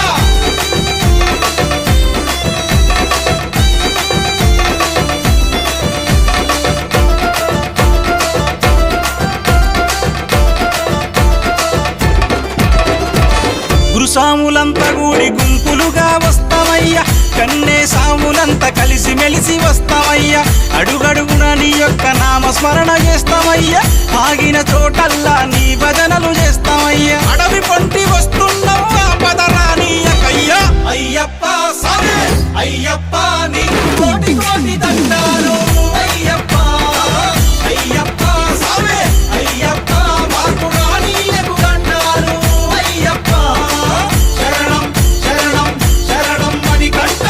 గురుసాములంతా కూడి గుంపులుగా వస్తామయ్యా కన్నే సాములంతా కలిసి మెలిసి వస్తామయ్యా అడుగడుగున నీ యొక్క నామస్మరణ చేస్తామయ్యా ఆగిన చోటల్లా నీ భజనలు చేస్తామయ్యా అడవి పొంటి వస్తున్నావా పదరానీయకయ్యా అయ్యప్ప సామే అయ్యప్ప నీకు కోటి కోటి దండాలు అయ్యప్ప అయ్యప్ప సామే అయ్యప్ప మాకు రానీయకు దండాలు అయ్యప్ప శరణం శరణం శరణం మణి కంట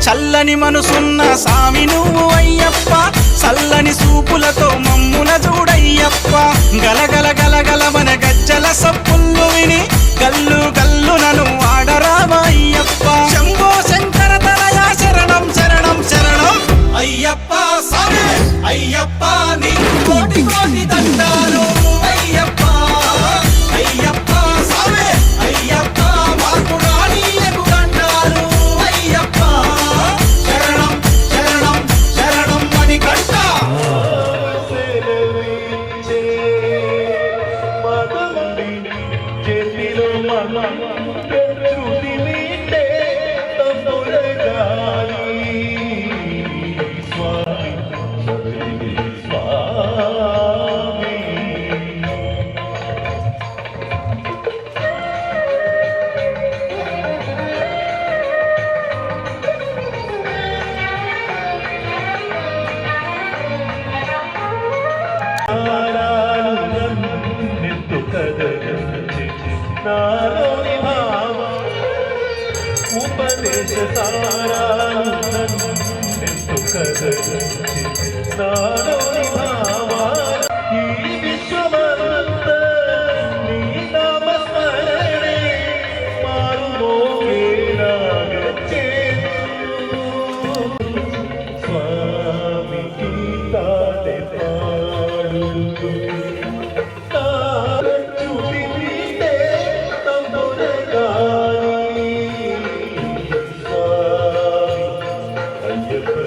చల్లని మనసున్న సామి నువ్వు అయ్యప్ప చల్లని సూపులతో మమ్ముల చూడయ్యప్ప గలగల గలగల మన గజ్జల సప్పుళ్ళు విని గల్లు గల్లు నను ఆడరామ అయ్యప్ప శంభో శంకర తనయ శరణం శరణం శరణం అయ్యప్ప సామే అయ్యప్ప నీకు కోటి కోటి దండాలు అయ్యప్ప అయ్యప్ప సామే అయ్యప్ప మాకు రానీయకు దండాలు అయ్యప్ప శరణం శరణం శరణం మణి కంట సెలవించే మదండి చేతిలో మనం శృతి మీటే తమ్ముడగాలి స్వామి స్వామి నాలోని భావ ఉపదేశ సారాలు నాలోని భావ ఈ విశ్వమంత నీ నామస్మరణే మారుమోగేలాగచ్చే స్వామి గీతాలే పాడు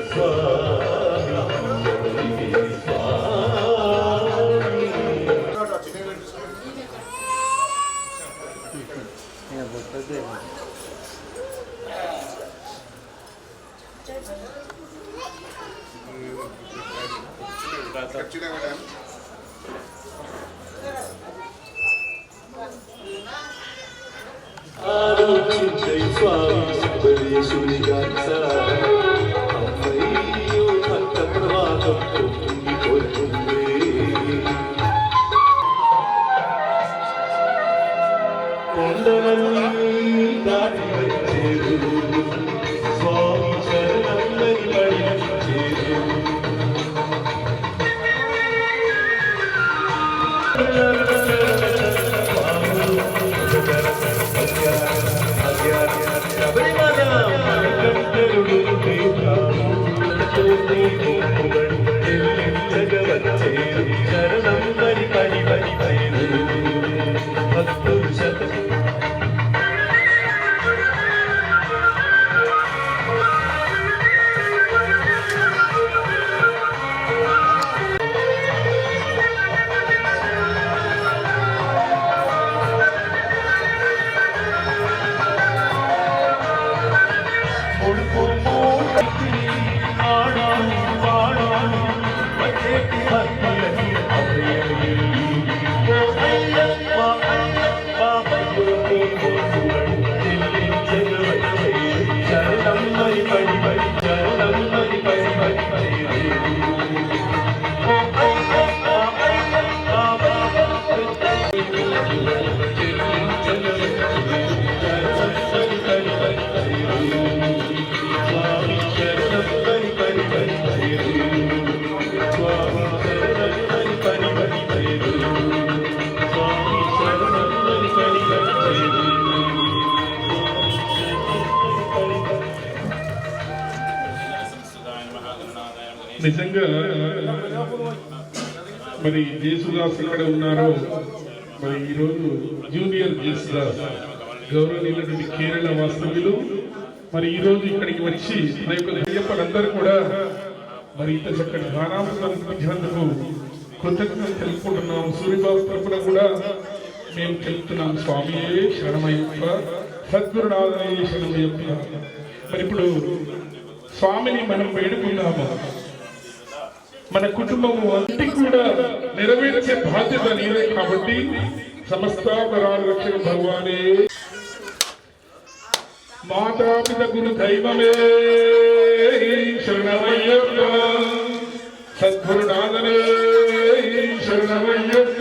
Swami ఆలోచించై స్వామి సుబ్బలేశుని గాంచ అమ్మయ్యో భక్త ప్రవాహం పొంగిపోతుంది కొండలన్నీ దాటి వచ్చేరు స్వామి శరణందని పడిచేరు శరణం పరి పరి పరి పరి భక్తులు శత నిజంగా మరి జేసుదాస్ ఇక్కడ ఉన్నారు. మరి ఈరోజు జూనియర్ జేసుదాస్ గౌరవనీయులైనటువంటి కేరళ వాస్తవ్యులు మరి ఈరోజు ఇక్కడికి వచ్చి మన యొక్క అయ్యప్పలందరూ కూడా మరి ఇంత చక్కటి గానామృతం ఇచ్చినందుకు కృతజ్ఞతలు తెలుపుకుంటున్నాం. సూర్యబాబు తరపున కూడా మేము తెలుపుతున్నాం. స్వామియే శరణమయ్యప్ప, సద్గురునాథనే శరణమయ్యప్ప. మరి ఇప్పుడు స్వామిని మనం వేడుకున్నాము. మన కుటుంబము అన్నిటి కూడా నెరవేర్చే బాధ్యత నీదే కాబట్టి సమస్తాపరాల రక్షణ భగవానే. మాతాపిత గురు దైవమే శరణమయ్యప్ప, సద్గురునాథనే శరణమయ్యప్ప.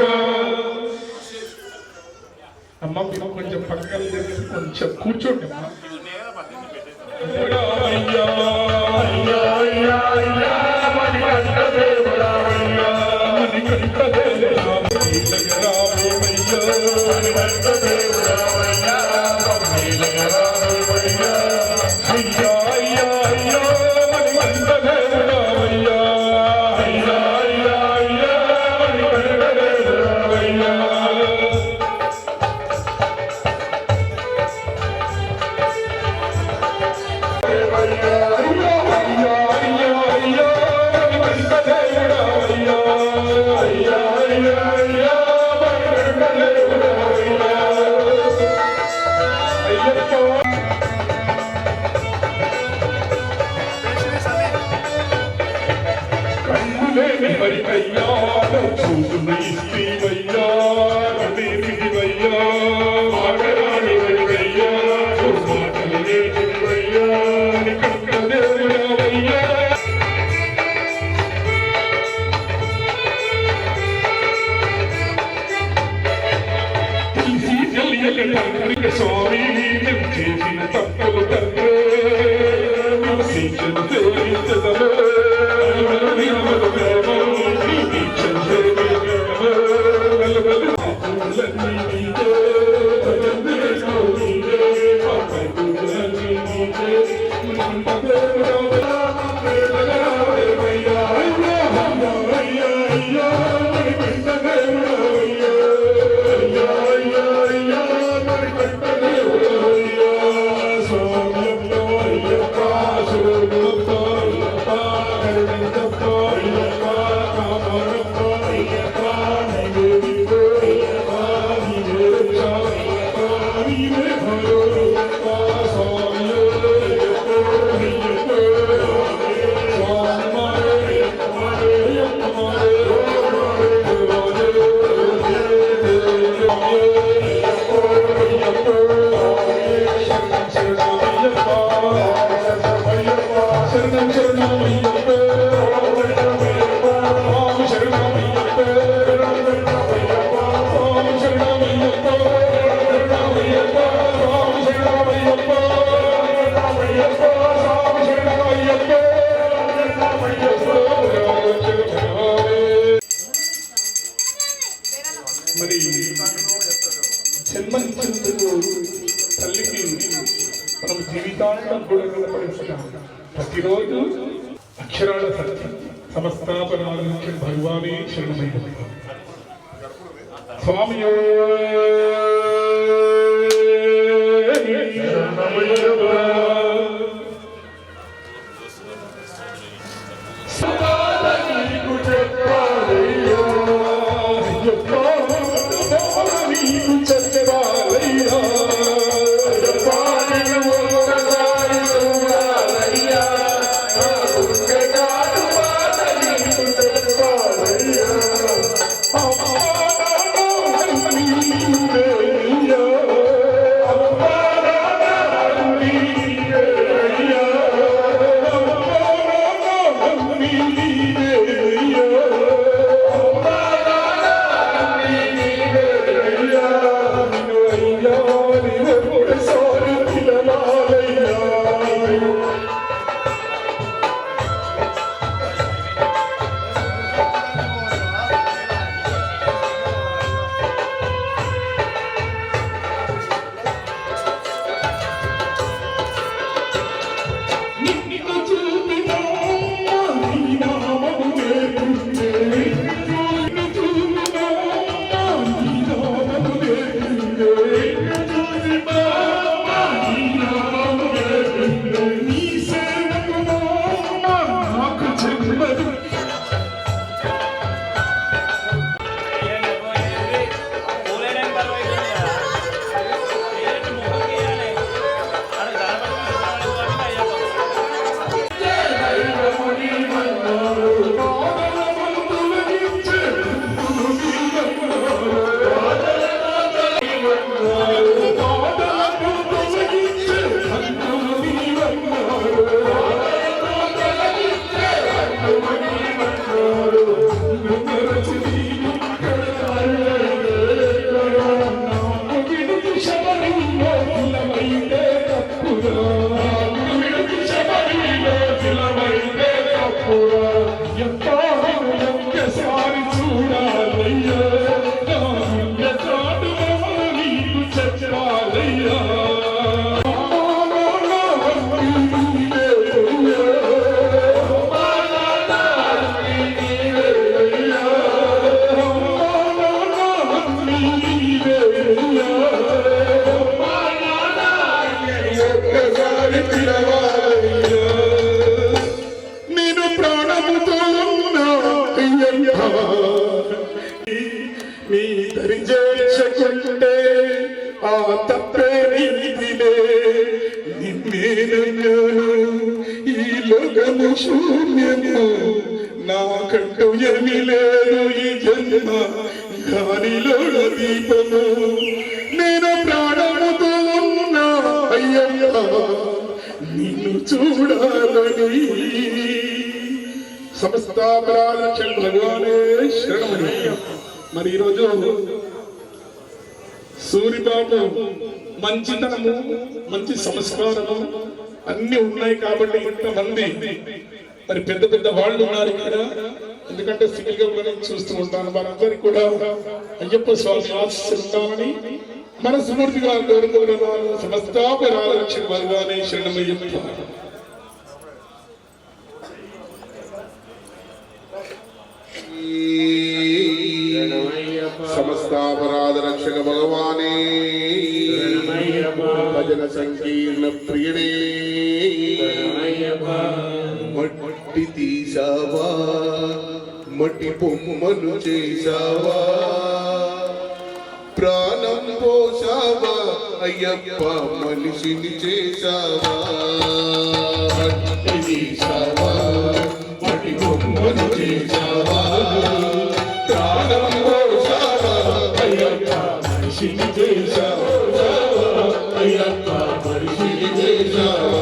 అమ్మ మీరు కొంచెం పక్కన చేసి కొంచెం కూర్చోండి అమ్మా. అయ్యా అయ్యా అయ్యా అయ్యా స్వామి చేసిన తప్పులు తండ్రి ఈరోజు అక్షరాల సత్యం సమస్తాపరాధించిన భగవానే శరణమయ్యప్ప స్వామి నేను ప్రాణముతో ఉన్నా నీ దరిచేర్చుకుంటే ఆ తప్పే నీదిలే నిన్నేను ఈ లోకము శూన్యము నాకంటూ ఏమీ లేదు ఈ జన్మ గాలిలో దీపము నేను ప్రాణముతో ఉన్నా అయ్యయ్యా నిన్ను చూడాలని సమస్తాపరాధ భగవానే శరణమయ్యప్ప. మరి ఈరోజు సూరిబాబు మంచితనము మంచి సంస్కారము అన్ని ఉన్నాయి కాబట్టి ఇంతమంది మరి పెద్ద పెద్ద వాళ్ళు ఉన్నారు ఇక్కడ. ఎందుకంటే సింగిల్ గా మనం చూస్తూ ఉంటాను వారందరికీ కూడా అయ్యప్ప స్వామి ఆశిస్తుంటామని మనస్ఫూర్తిగా కోరుకుంటున్నాను. సమస్తాపరాధ భగవానే శరణమయ్యప్ప. సమస్తాపరాధ రక్షక భగవానే భజన సంకీర్ణ ప్రియనే మట్టి తీసావా మట్టి పొమ్మను చేసావా ప్రాణం పోసావా అయ్యప్ప మనిషిని చేసావా మట్టి తీసావా మట్టి పొమ్మను చేసావా ప్రాణం పోసావా అయ్యప్ప మనిషిని చేసావా అయ్యప్ప మనిషిని చేసావా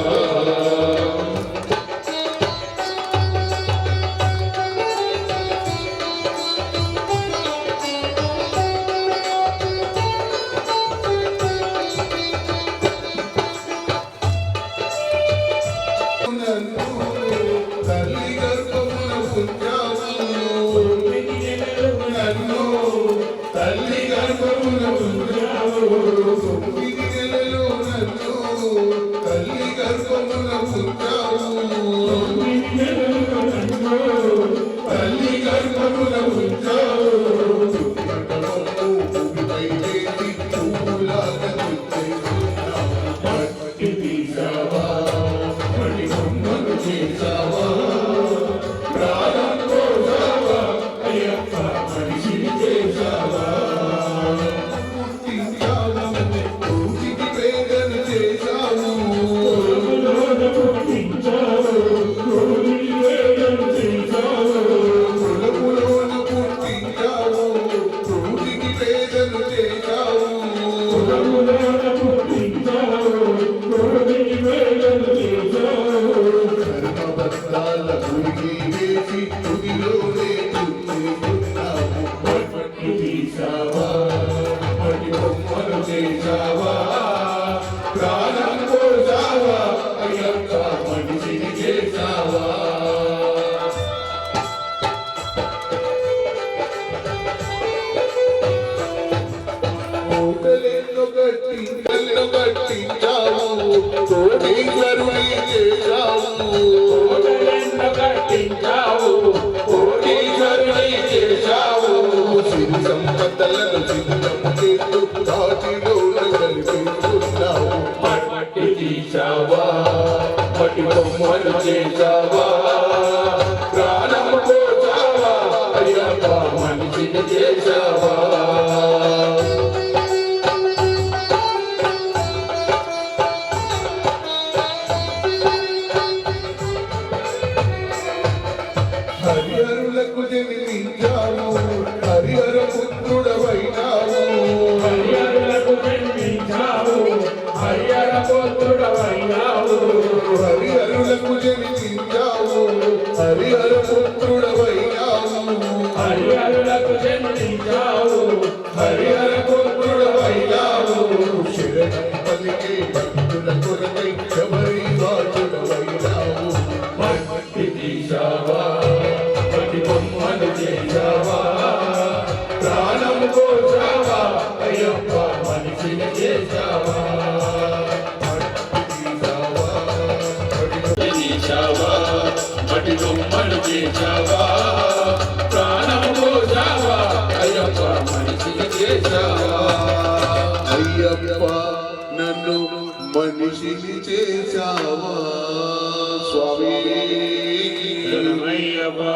తల్లి గర్భమున పుట్టావు హరిహరులకు జన్మించావు హరిహర పుత్రుడవైనావు హరిహరులకు జన్మించావు హరిహర పుత్రుడవైనావు హరిహరులకు జన్మించావు హరిహర పుత్రుడవైనావు హరిహరులకు జన్మించావు హరిహర పుత్రుడవైనావు శరణం పలికే భక్తుల కొరకై శబరి వాసుడవైనావు మట్టి తీశావా మట్టి బొమ్మలు చేశావా ప్రాణం పోసావా అయ్యప్ప మనిషిని చేశావా తీశావా మట్టి బొమ్మలు చేశావా ప్రాణం పోసావా అయ్యప్ప మనిషిని చేశావా అయ్యప్ప నన్ను మనిషిని చేశావా స్వామి శరణమయ్యప్పా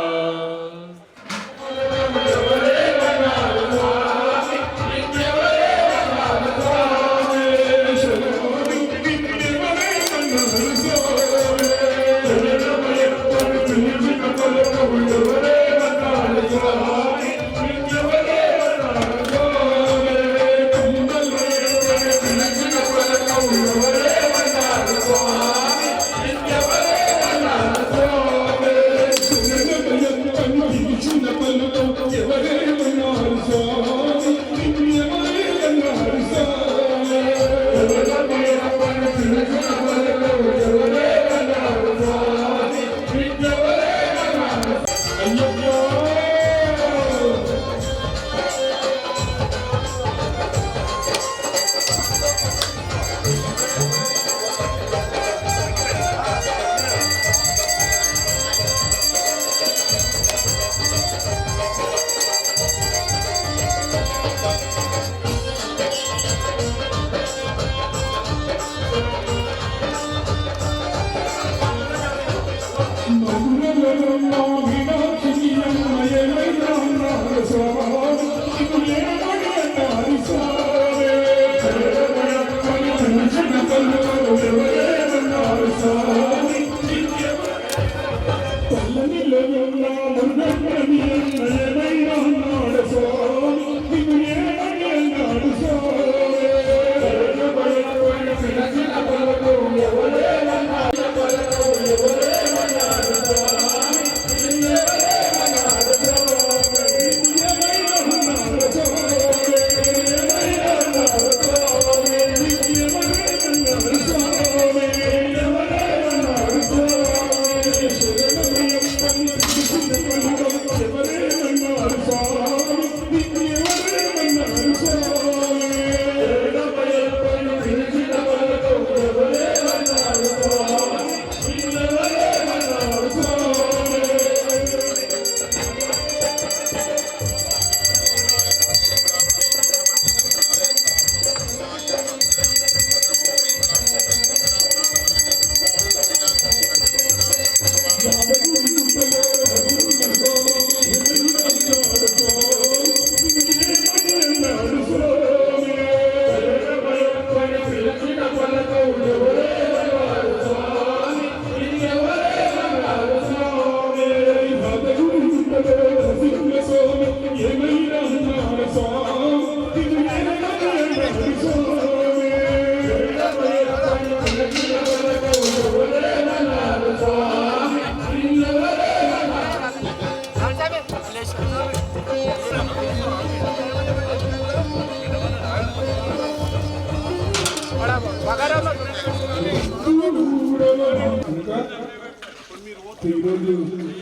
ఈరోజు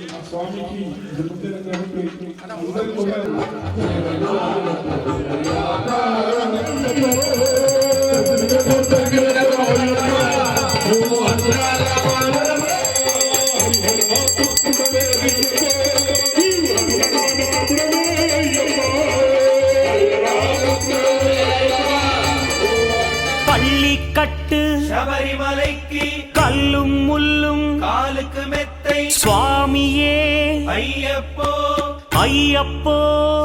ఆ స్వామికి జన్మదినం కాబట్టి అందరూ కూడా பள்ளிக்கட்டு శబరిమలైకి கல்லும் முள்ளும் కాలుకు మెత్తై சுவாமியே అయ్యప్పో ஐயப்போ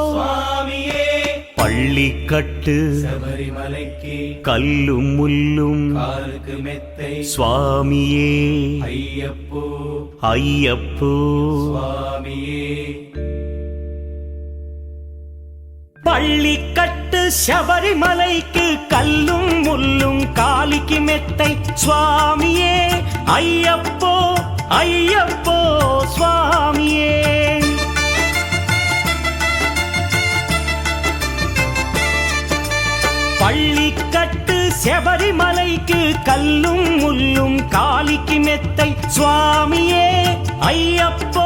స్వామియే பள்ளிக்கட்டு శబరిమలైకి கல்லும் முள்ளும் కాలుకు మెత్తై சுவாமியே అయ్యప్పో ஐயப்போ స్వామియే பள்ளிக்கட்டு சபரிமலைக்கு கல்லும் முள்ளும் காலிக்கு மெத்தை சுவாமியே ஐயப்போ ஐயப்போ சுவாமியே. பள்ளிக்கட்டு சபரிமலைக்கு கல்லும் முள்ளும் காலிக்கு மெத்தை சுவாமியே ஐயப்போ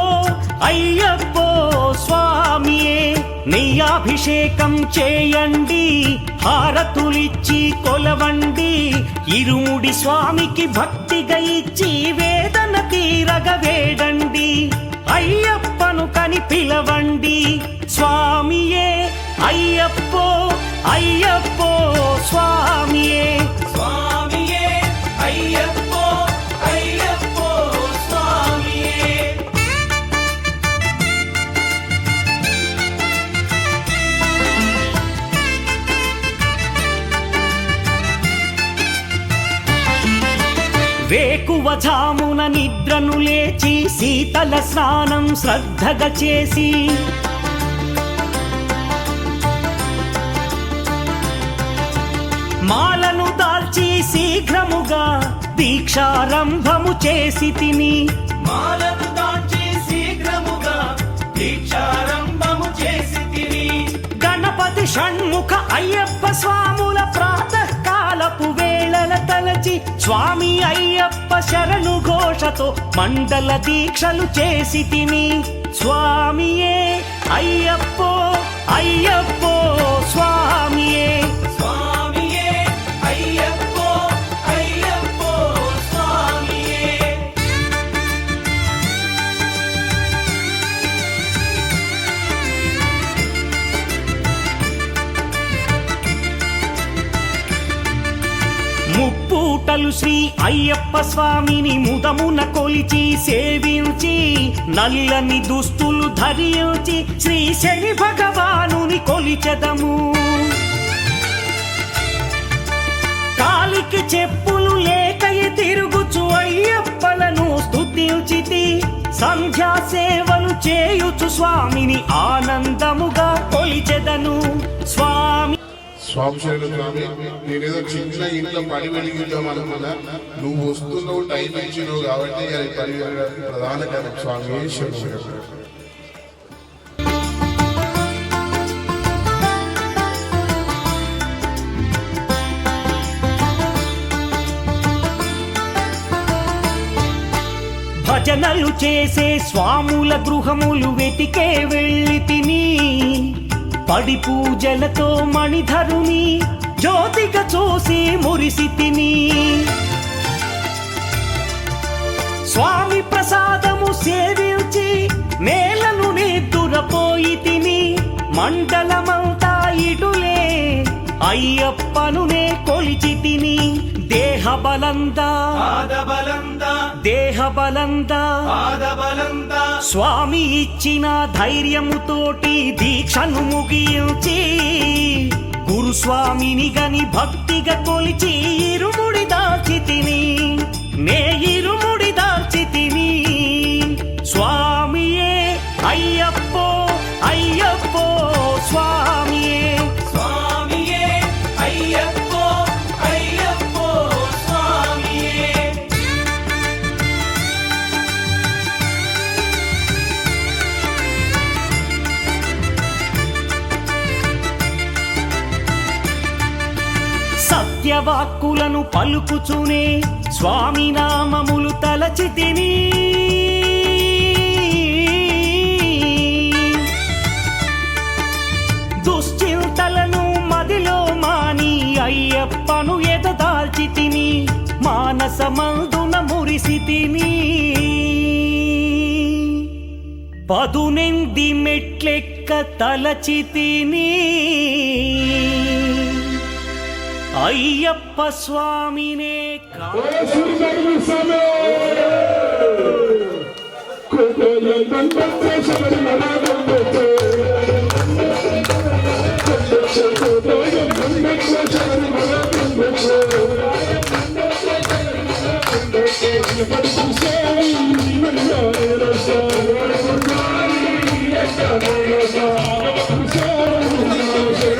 ஐயப்போ స్వామియే. నెయ్యాభిషేకం చేయండి హారతులిచ్చి కొలవండి ఇరుముడి స్వామికి భక్తిగా ఇచ్చి వేదన తీరగ వేడండి అయ్యప్పను కని పిలవండి స్వామియే అయ్యప్పో అయ్యప్పో స్వామియే. స్వామియే అయ్యప్పో అయ్యప్పో స్వామియే. వేకువజామున నిద్రను లేచి శీతల స్నానం శ్రద్ధగా చేసి మాలను దాల్చి శీఘ్రముగా దీక్షారంభము చేసి తిని మాలను దాల్చి శీఘ్రముగా దీక్షారంభము చేసి తిని గణపతి షణ్ముఖ అయ్యప్ప స్వాముల ప్రాతకాలపు వేళల తలచి స్వామి అయ్యప్ప శరణు ఘోషతో మండల దీక్షలు చేసి తిని స్వామియే అయ్యప్పో అయ్యప్పో స్వామియే. స్వామియే అయ్యప్పో అయ్యప్పో స్వామియే. ముప్పూటలు శ్రీ అయ్యప్ప స్వామిని ముదమున కొలిచి సేవించి నల్లని దుస్తులు ధరించి శ్రీ శని భగవానుని కొలిచెదము. కాలికి చెప్పులు లేకయి తిరుగుచు అయ్యప్పలను స్తుతించితి సంధ్యా సేవలు చేయుచు స్వామిని ఆనందముగా కొలిచెదను. స్వామి స్వామి స్వామి నేనేదో చిన్న ఇంట్లో పని వెలిగిద్దాం అనుకున్నా, నువ్వు వస్తున్నావు టైం ఇచ్చినావు కాబట్టి అది పని వెళ్ళడానికి ప్రధాన కారణం స్వామి శివుడు. భజనలు చేసే స్వాముల గృహములు వెతికే వెళ్ళి తిని పడి పూజలతో మణిధరుని జ్యోతిగా చూసి మురిసి తిని స్వామి ప్రసాదము సేవించి నేలను నిద్దురపోయి తిని మండలమంతా ఇటులే అయ్యప్పనునే కొలిచి తిని దేహబలందా దేహబలందా స్వామి ఇచ్చిన ధైర్యముతోటి దీక్షను ముగించి గురుస్వామిని గని భక్తిగా కొలిచి ఇరుముడి దాల్చి తిని నే ఇరుముడి దాల్చి తిని స్వామియే అయ్యప్పో అయ్యప్పో స్వామియే. స్వామియే అయ్యప్పో అయ్యప్పో స్వామియే. సత్యవాక్కులను పలుకుచునే స్వామి నామములు తలచి తిని దుశ్చింతలను మదిలో మాని అయ్యప్పను ఎదదాల్చి తిని మానసమందున మురిసి తిని పదునెంది మెట్లెక్క తలచి తిని అయ్యప్ప స్వామినే Come on,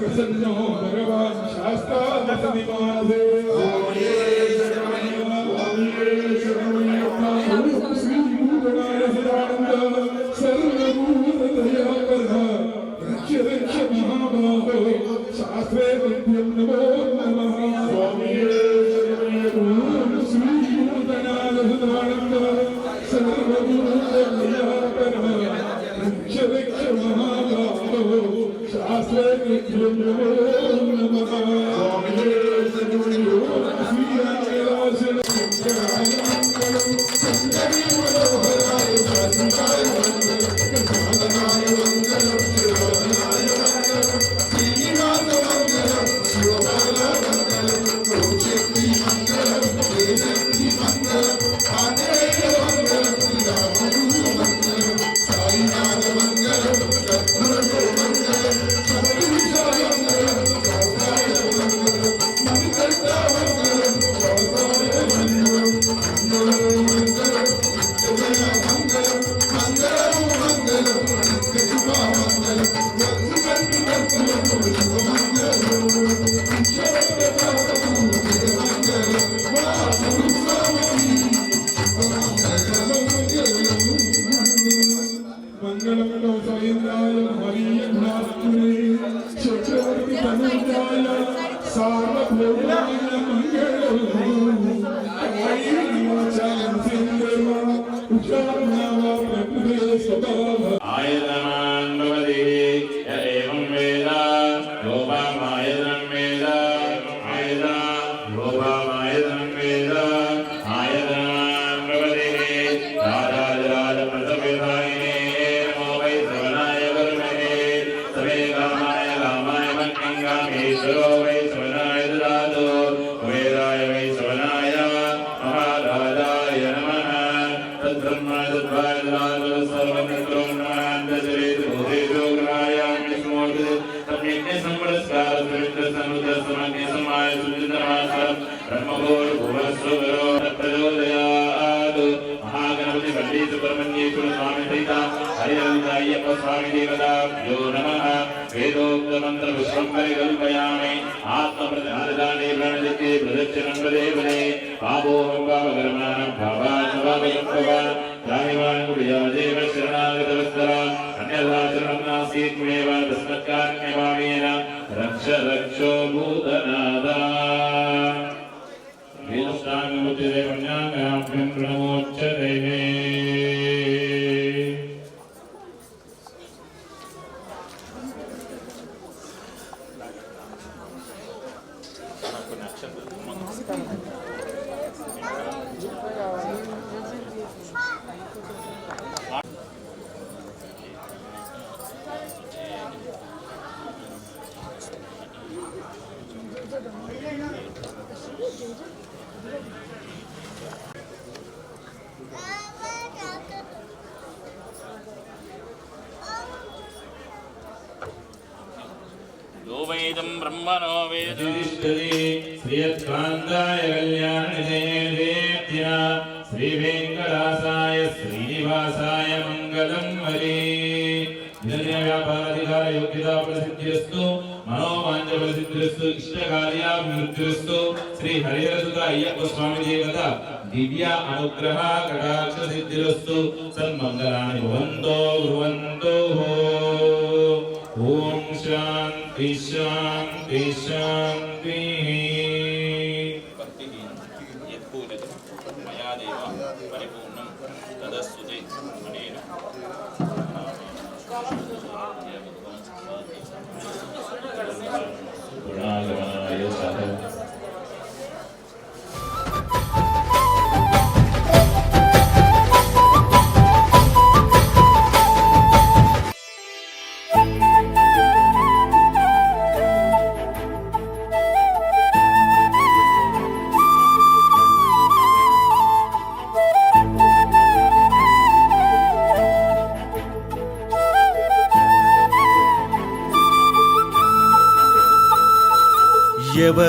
प्रसन्नो भगवान् शास्त्रादसनिवासे श्रीभूतनाय सदानन्द सर्वभूतदयाकर रक्ष रक्ष महाबाहो शास्त्रे विद्यं नमो नमः श्रीभूतनाय सदानन्द सर्वभूतदयाकर रक्ष रक्ष महाबाहो शास्त्रे विद्यं नमो नमः సార్వభౌమైన మంగళం వైరాచలం సింధుమ ఉషార్ణవ ప్రభుదే స్వభావ ఆయతమాన్ భవతి య ఏవం వేద లోపామాయతనం వేద ఆయత లోపామాయతనం వేద ఆయతమాన్ భవతి రాజారాజ ప్రసవిధాయినే నమో వై శ్రవణాయ కరుణే సమే కామాయ కామాయ మన్యంగామేశ్వరో వై శ్రవణాయ దదాతు వేదాయ వై శ్రవణాయ మహారాజాయ నమః తద్బ్రహ్మ తద్వాయ దదాతు సర్వమిత్రం నమాంతరేతు భూతేజో గ్రహాయామి స్మోతు సమ్యక్నే సంవత్సర పవిత్ర సముద్ర సమగ్నే సమాయ సుందరమాసం బ్రహ్మభూర్ భువస్వరో ప్రచోదయాత్ మహాగణపతి వల్లి సుబ్రహ్మణ్యేశ్వర స్వామి సహిత హరిహరయ్యప్ప స్వామి దేవతాభ్యో నమః వేదోక్త మంత్ర పుష్పం పరికల్పయామి ఆత్మప్రతిహారిదానే ప్రణజితే ప్రదక్షిణం ప్రదేవనే పాపోహం పాపకర్మాణం పాపాత్మపాపకర్మవాన్ రామివాన్ కుడియాదేవ శరణాగతవత్సల అన్యథా శరణం నాస్తిత్వేవ తస్మత్కార్యమామేన రక్ష రక్షో భూతనాదా వేదస్థానముచ్యతే పుణ్యాభ్యం ప్రణమోచ్యతే यो वेदं ब्रह्मणो वेदिष्ठति श्रीयत्कान्ताय कल्याणजयदेत्या श्रीवेङ्कटासाय श्रीनिवासाय मङ्गलं हरे व्यापाराधिकार योग्यता प्रसिद्धिरस्तु मनोवांఛ प्रसिद्धिरस्तु इष्टकार्याभिवृद्धिरस्तु श्री हरिहरसुत अय्यप्प स्वामी देवता दिव्य अनुग्रह कटाक्ष सिद्धिरस्तु सन्मङ्गलानि भवन्तो ब्रुवन्तो ओम शांति शांति शांति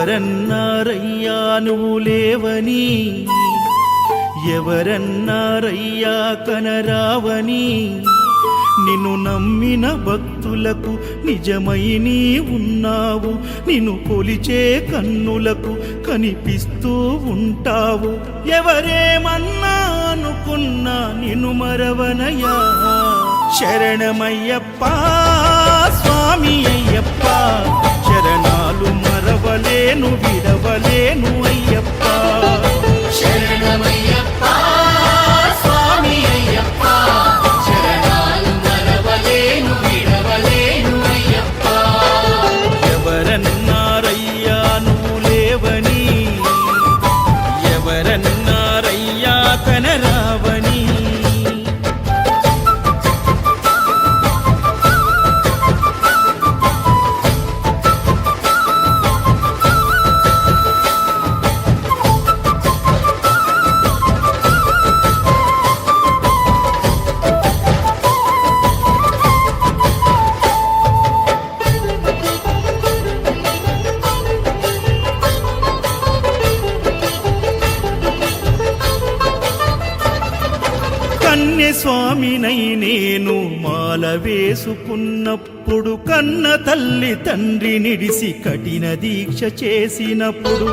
ఎవరన్నారయ్యా నువ్వు లేవని, ఎవరన్నారయ్యా కనరావని, నిన్ను నమ్మిన భక్తులకు నిజమై నీ ఉన్నావు, నిన్ను కొలిచే కన్నులకు కనిపిస్తూ ఉంటావు. ఎవరేమన్నా అనుకున్నా నిన్ను మరవనయ్యా. శరణమయ్యప్ప స్వామి అయ్యప్ప, శరణాలు మరవలేను విడవలేను అయ్యప్ప. శరణమయ్యప్ప స్వామి అయ్యప్ప, శరణాలు మరవలేను విడవలేను అయ్యప్ప. ఎవరన్నారయ్యా నువ్వు లేవని, ఎవరన్నారయ్యా కనరావని. స్వామినై నేను మాల వేసుకున్నప్పుడు, కన్న తల్లి తండ్రి నిడిసి కఠిన దీక్ష చేసినప్పుడు,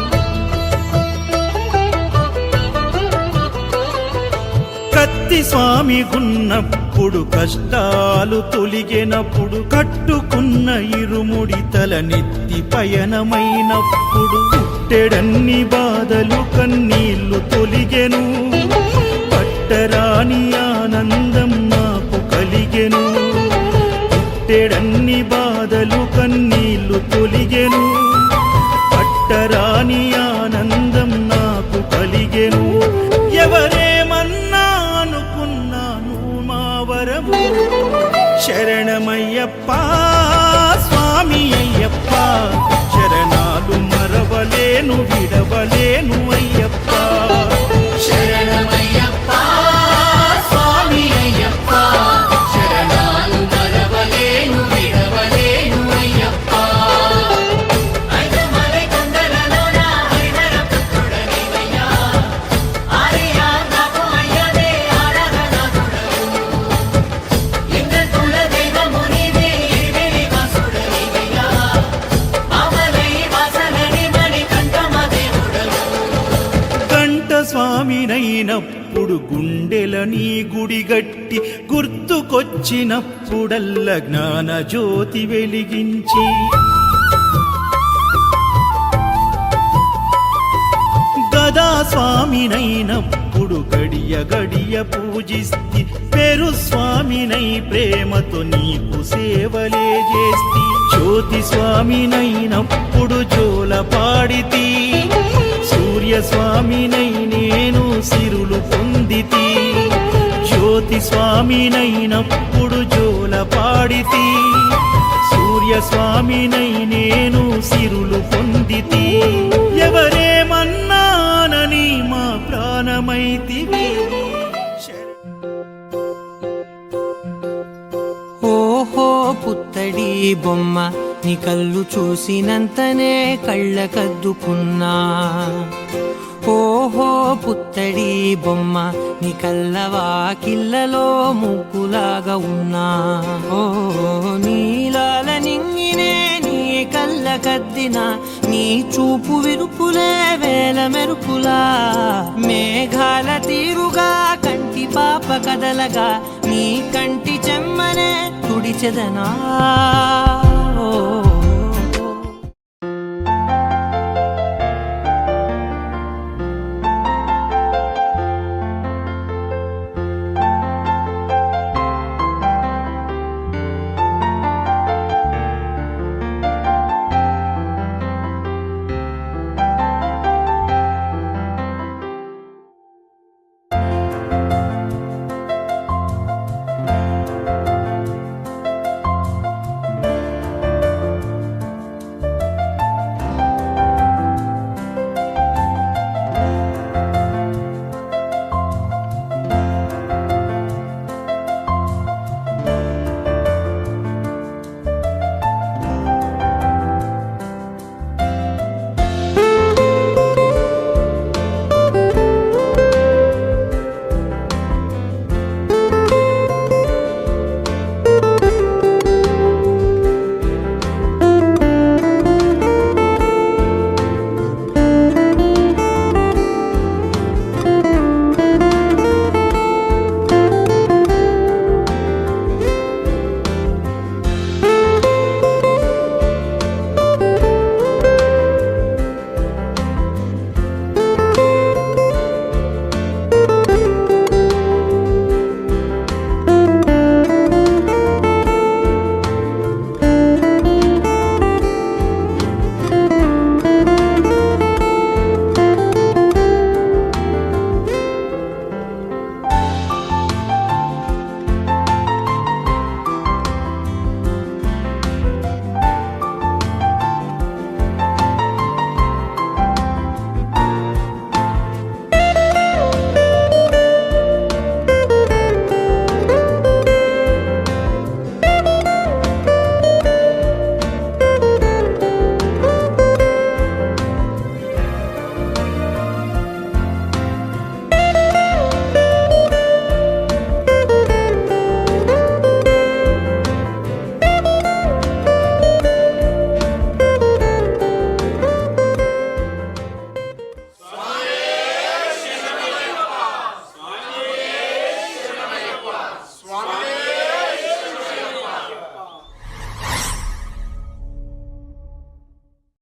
కత్తి స్వామి గున్నప్పుడు, కష్టాలు తొలిగినప్పుడు, కట్టుకున్న ఇరుముడి తల నెత్తి పయనమైనప్పుడు పుట్టెడన్ని బాధలు కన్నీళ్లు తొలిగెను పట్టరాని ఆనందం నాకు కలిగెను పుట్టెడన్ని బాధలు కన్నీళ్లు తొలిగెను పట్టరాని ఆనందం నాకు కలిగెను ఎవరేమన్నా అనుకున్నాను మా వరము శరణమయ్యప్ప స్వామి అయ్యప్ప శరణాలు మరవలేను విడవలేను అయ్యప్ప శరణమయ్యప్ప స్వామి అయ్యప్ప శరణాలు మరవలేను విడవలేను అయ్యప్ప ఐదుమలై కొండలలోన హరిహర పుత్రుడనివయ్యా ఆర్యా నాకు అయ్యవే ఆరాధనాథుడవు లింగకుల దైవము నీవే ఎరివేలి వాసుడనివయ్యా మామలై వాసనని మణికంఠమ దేవుడవు కంఠ స్వామినైనప్పుడు గుండెల నీ గుడిగట్టి గుర్తుకొచ్చినప్పుడల్ల జ్ఞాన జ్యోతి వెలిగించి గదా స్వామినైనప్పుడు గడియ గడియ పూజిస్తి పేరు స్వామినై ప్రేమతో నీకు సేవలే చేస్తి జ్యోతి స్వామినైనప్పుడు జోల పాడితి సూర్య స్వామినై నేను సిరులు పొందితి జ్యోతి స్వామినైనప్పుడు జోల పాడితి సూర్య స్వామినై నేను సిరులు పొందితి ఎవరేమన్నానని మా ప్రాణమైతివి ఓహో పుత్తడి బొమ్మ నీ కళ్ళు చూసినంతనే కళ్ళకద్దుకున్నా ఓహో పుత్తడి బొమ్మ నీ కళ్ళవాకిళ్ళలో ముగ్గులాగా ఉన్నా ఓ నీలాల నింగినే నీ కళ్ళకద్దిన నీ చూపు విరుపులే వేల మెరుపులా మేఘాల తీరుగా కంటి పాప కదలగా నీ కంటి చెమ్మనే తుడిచెదనా ఓ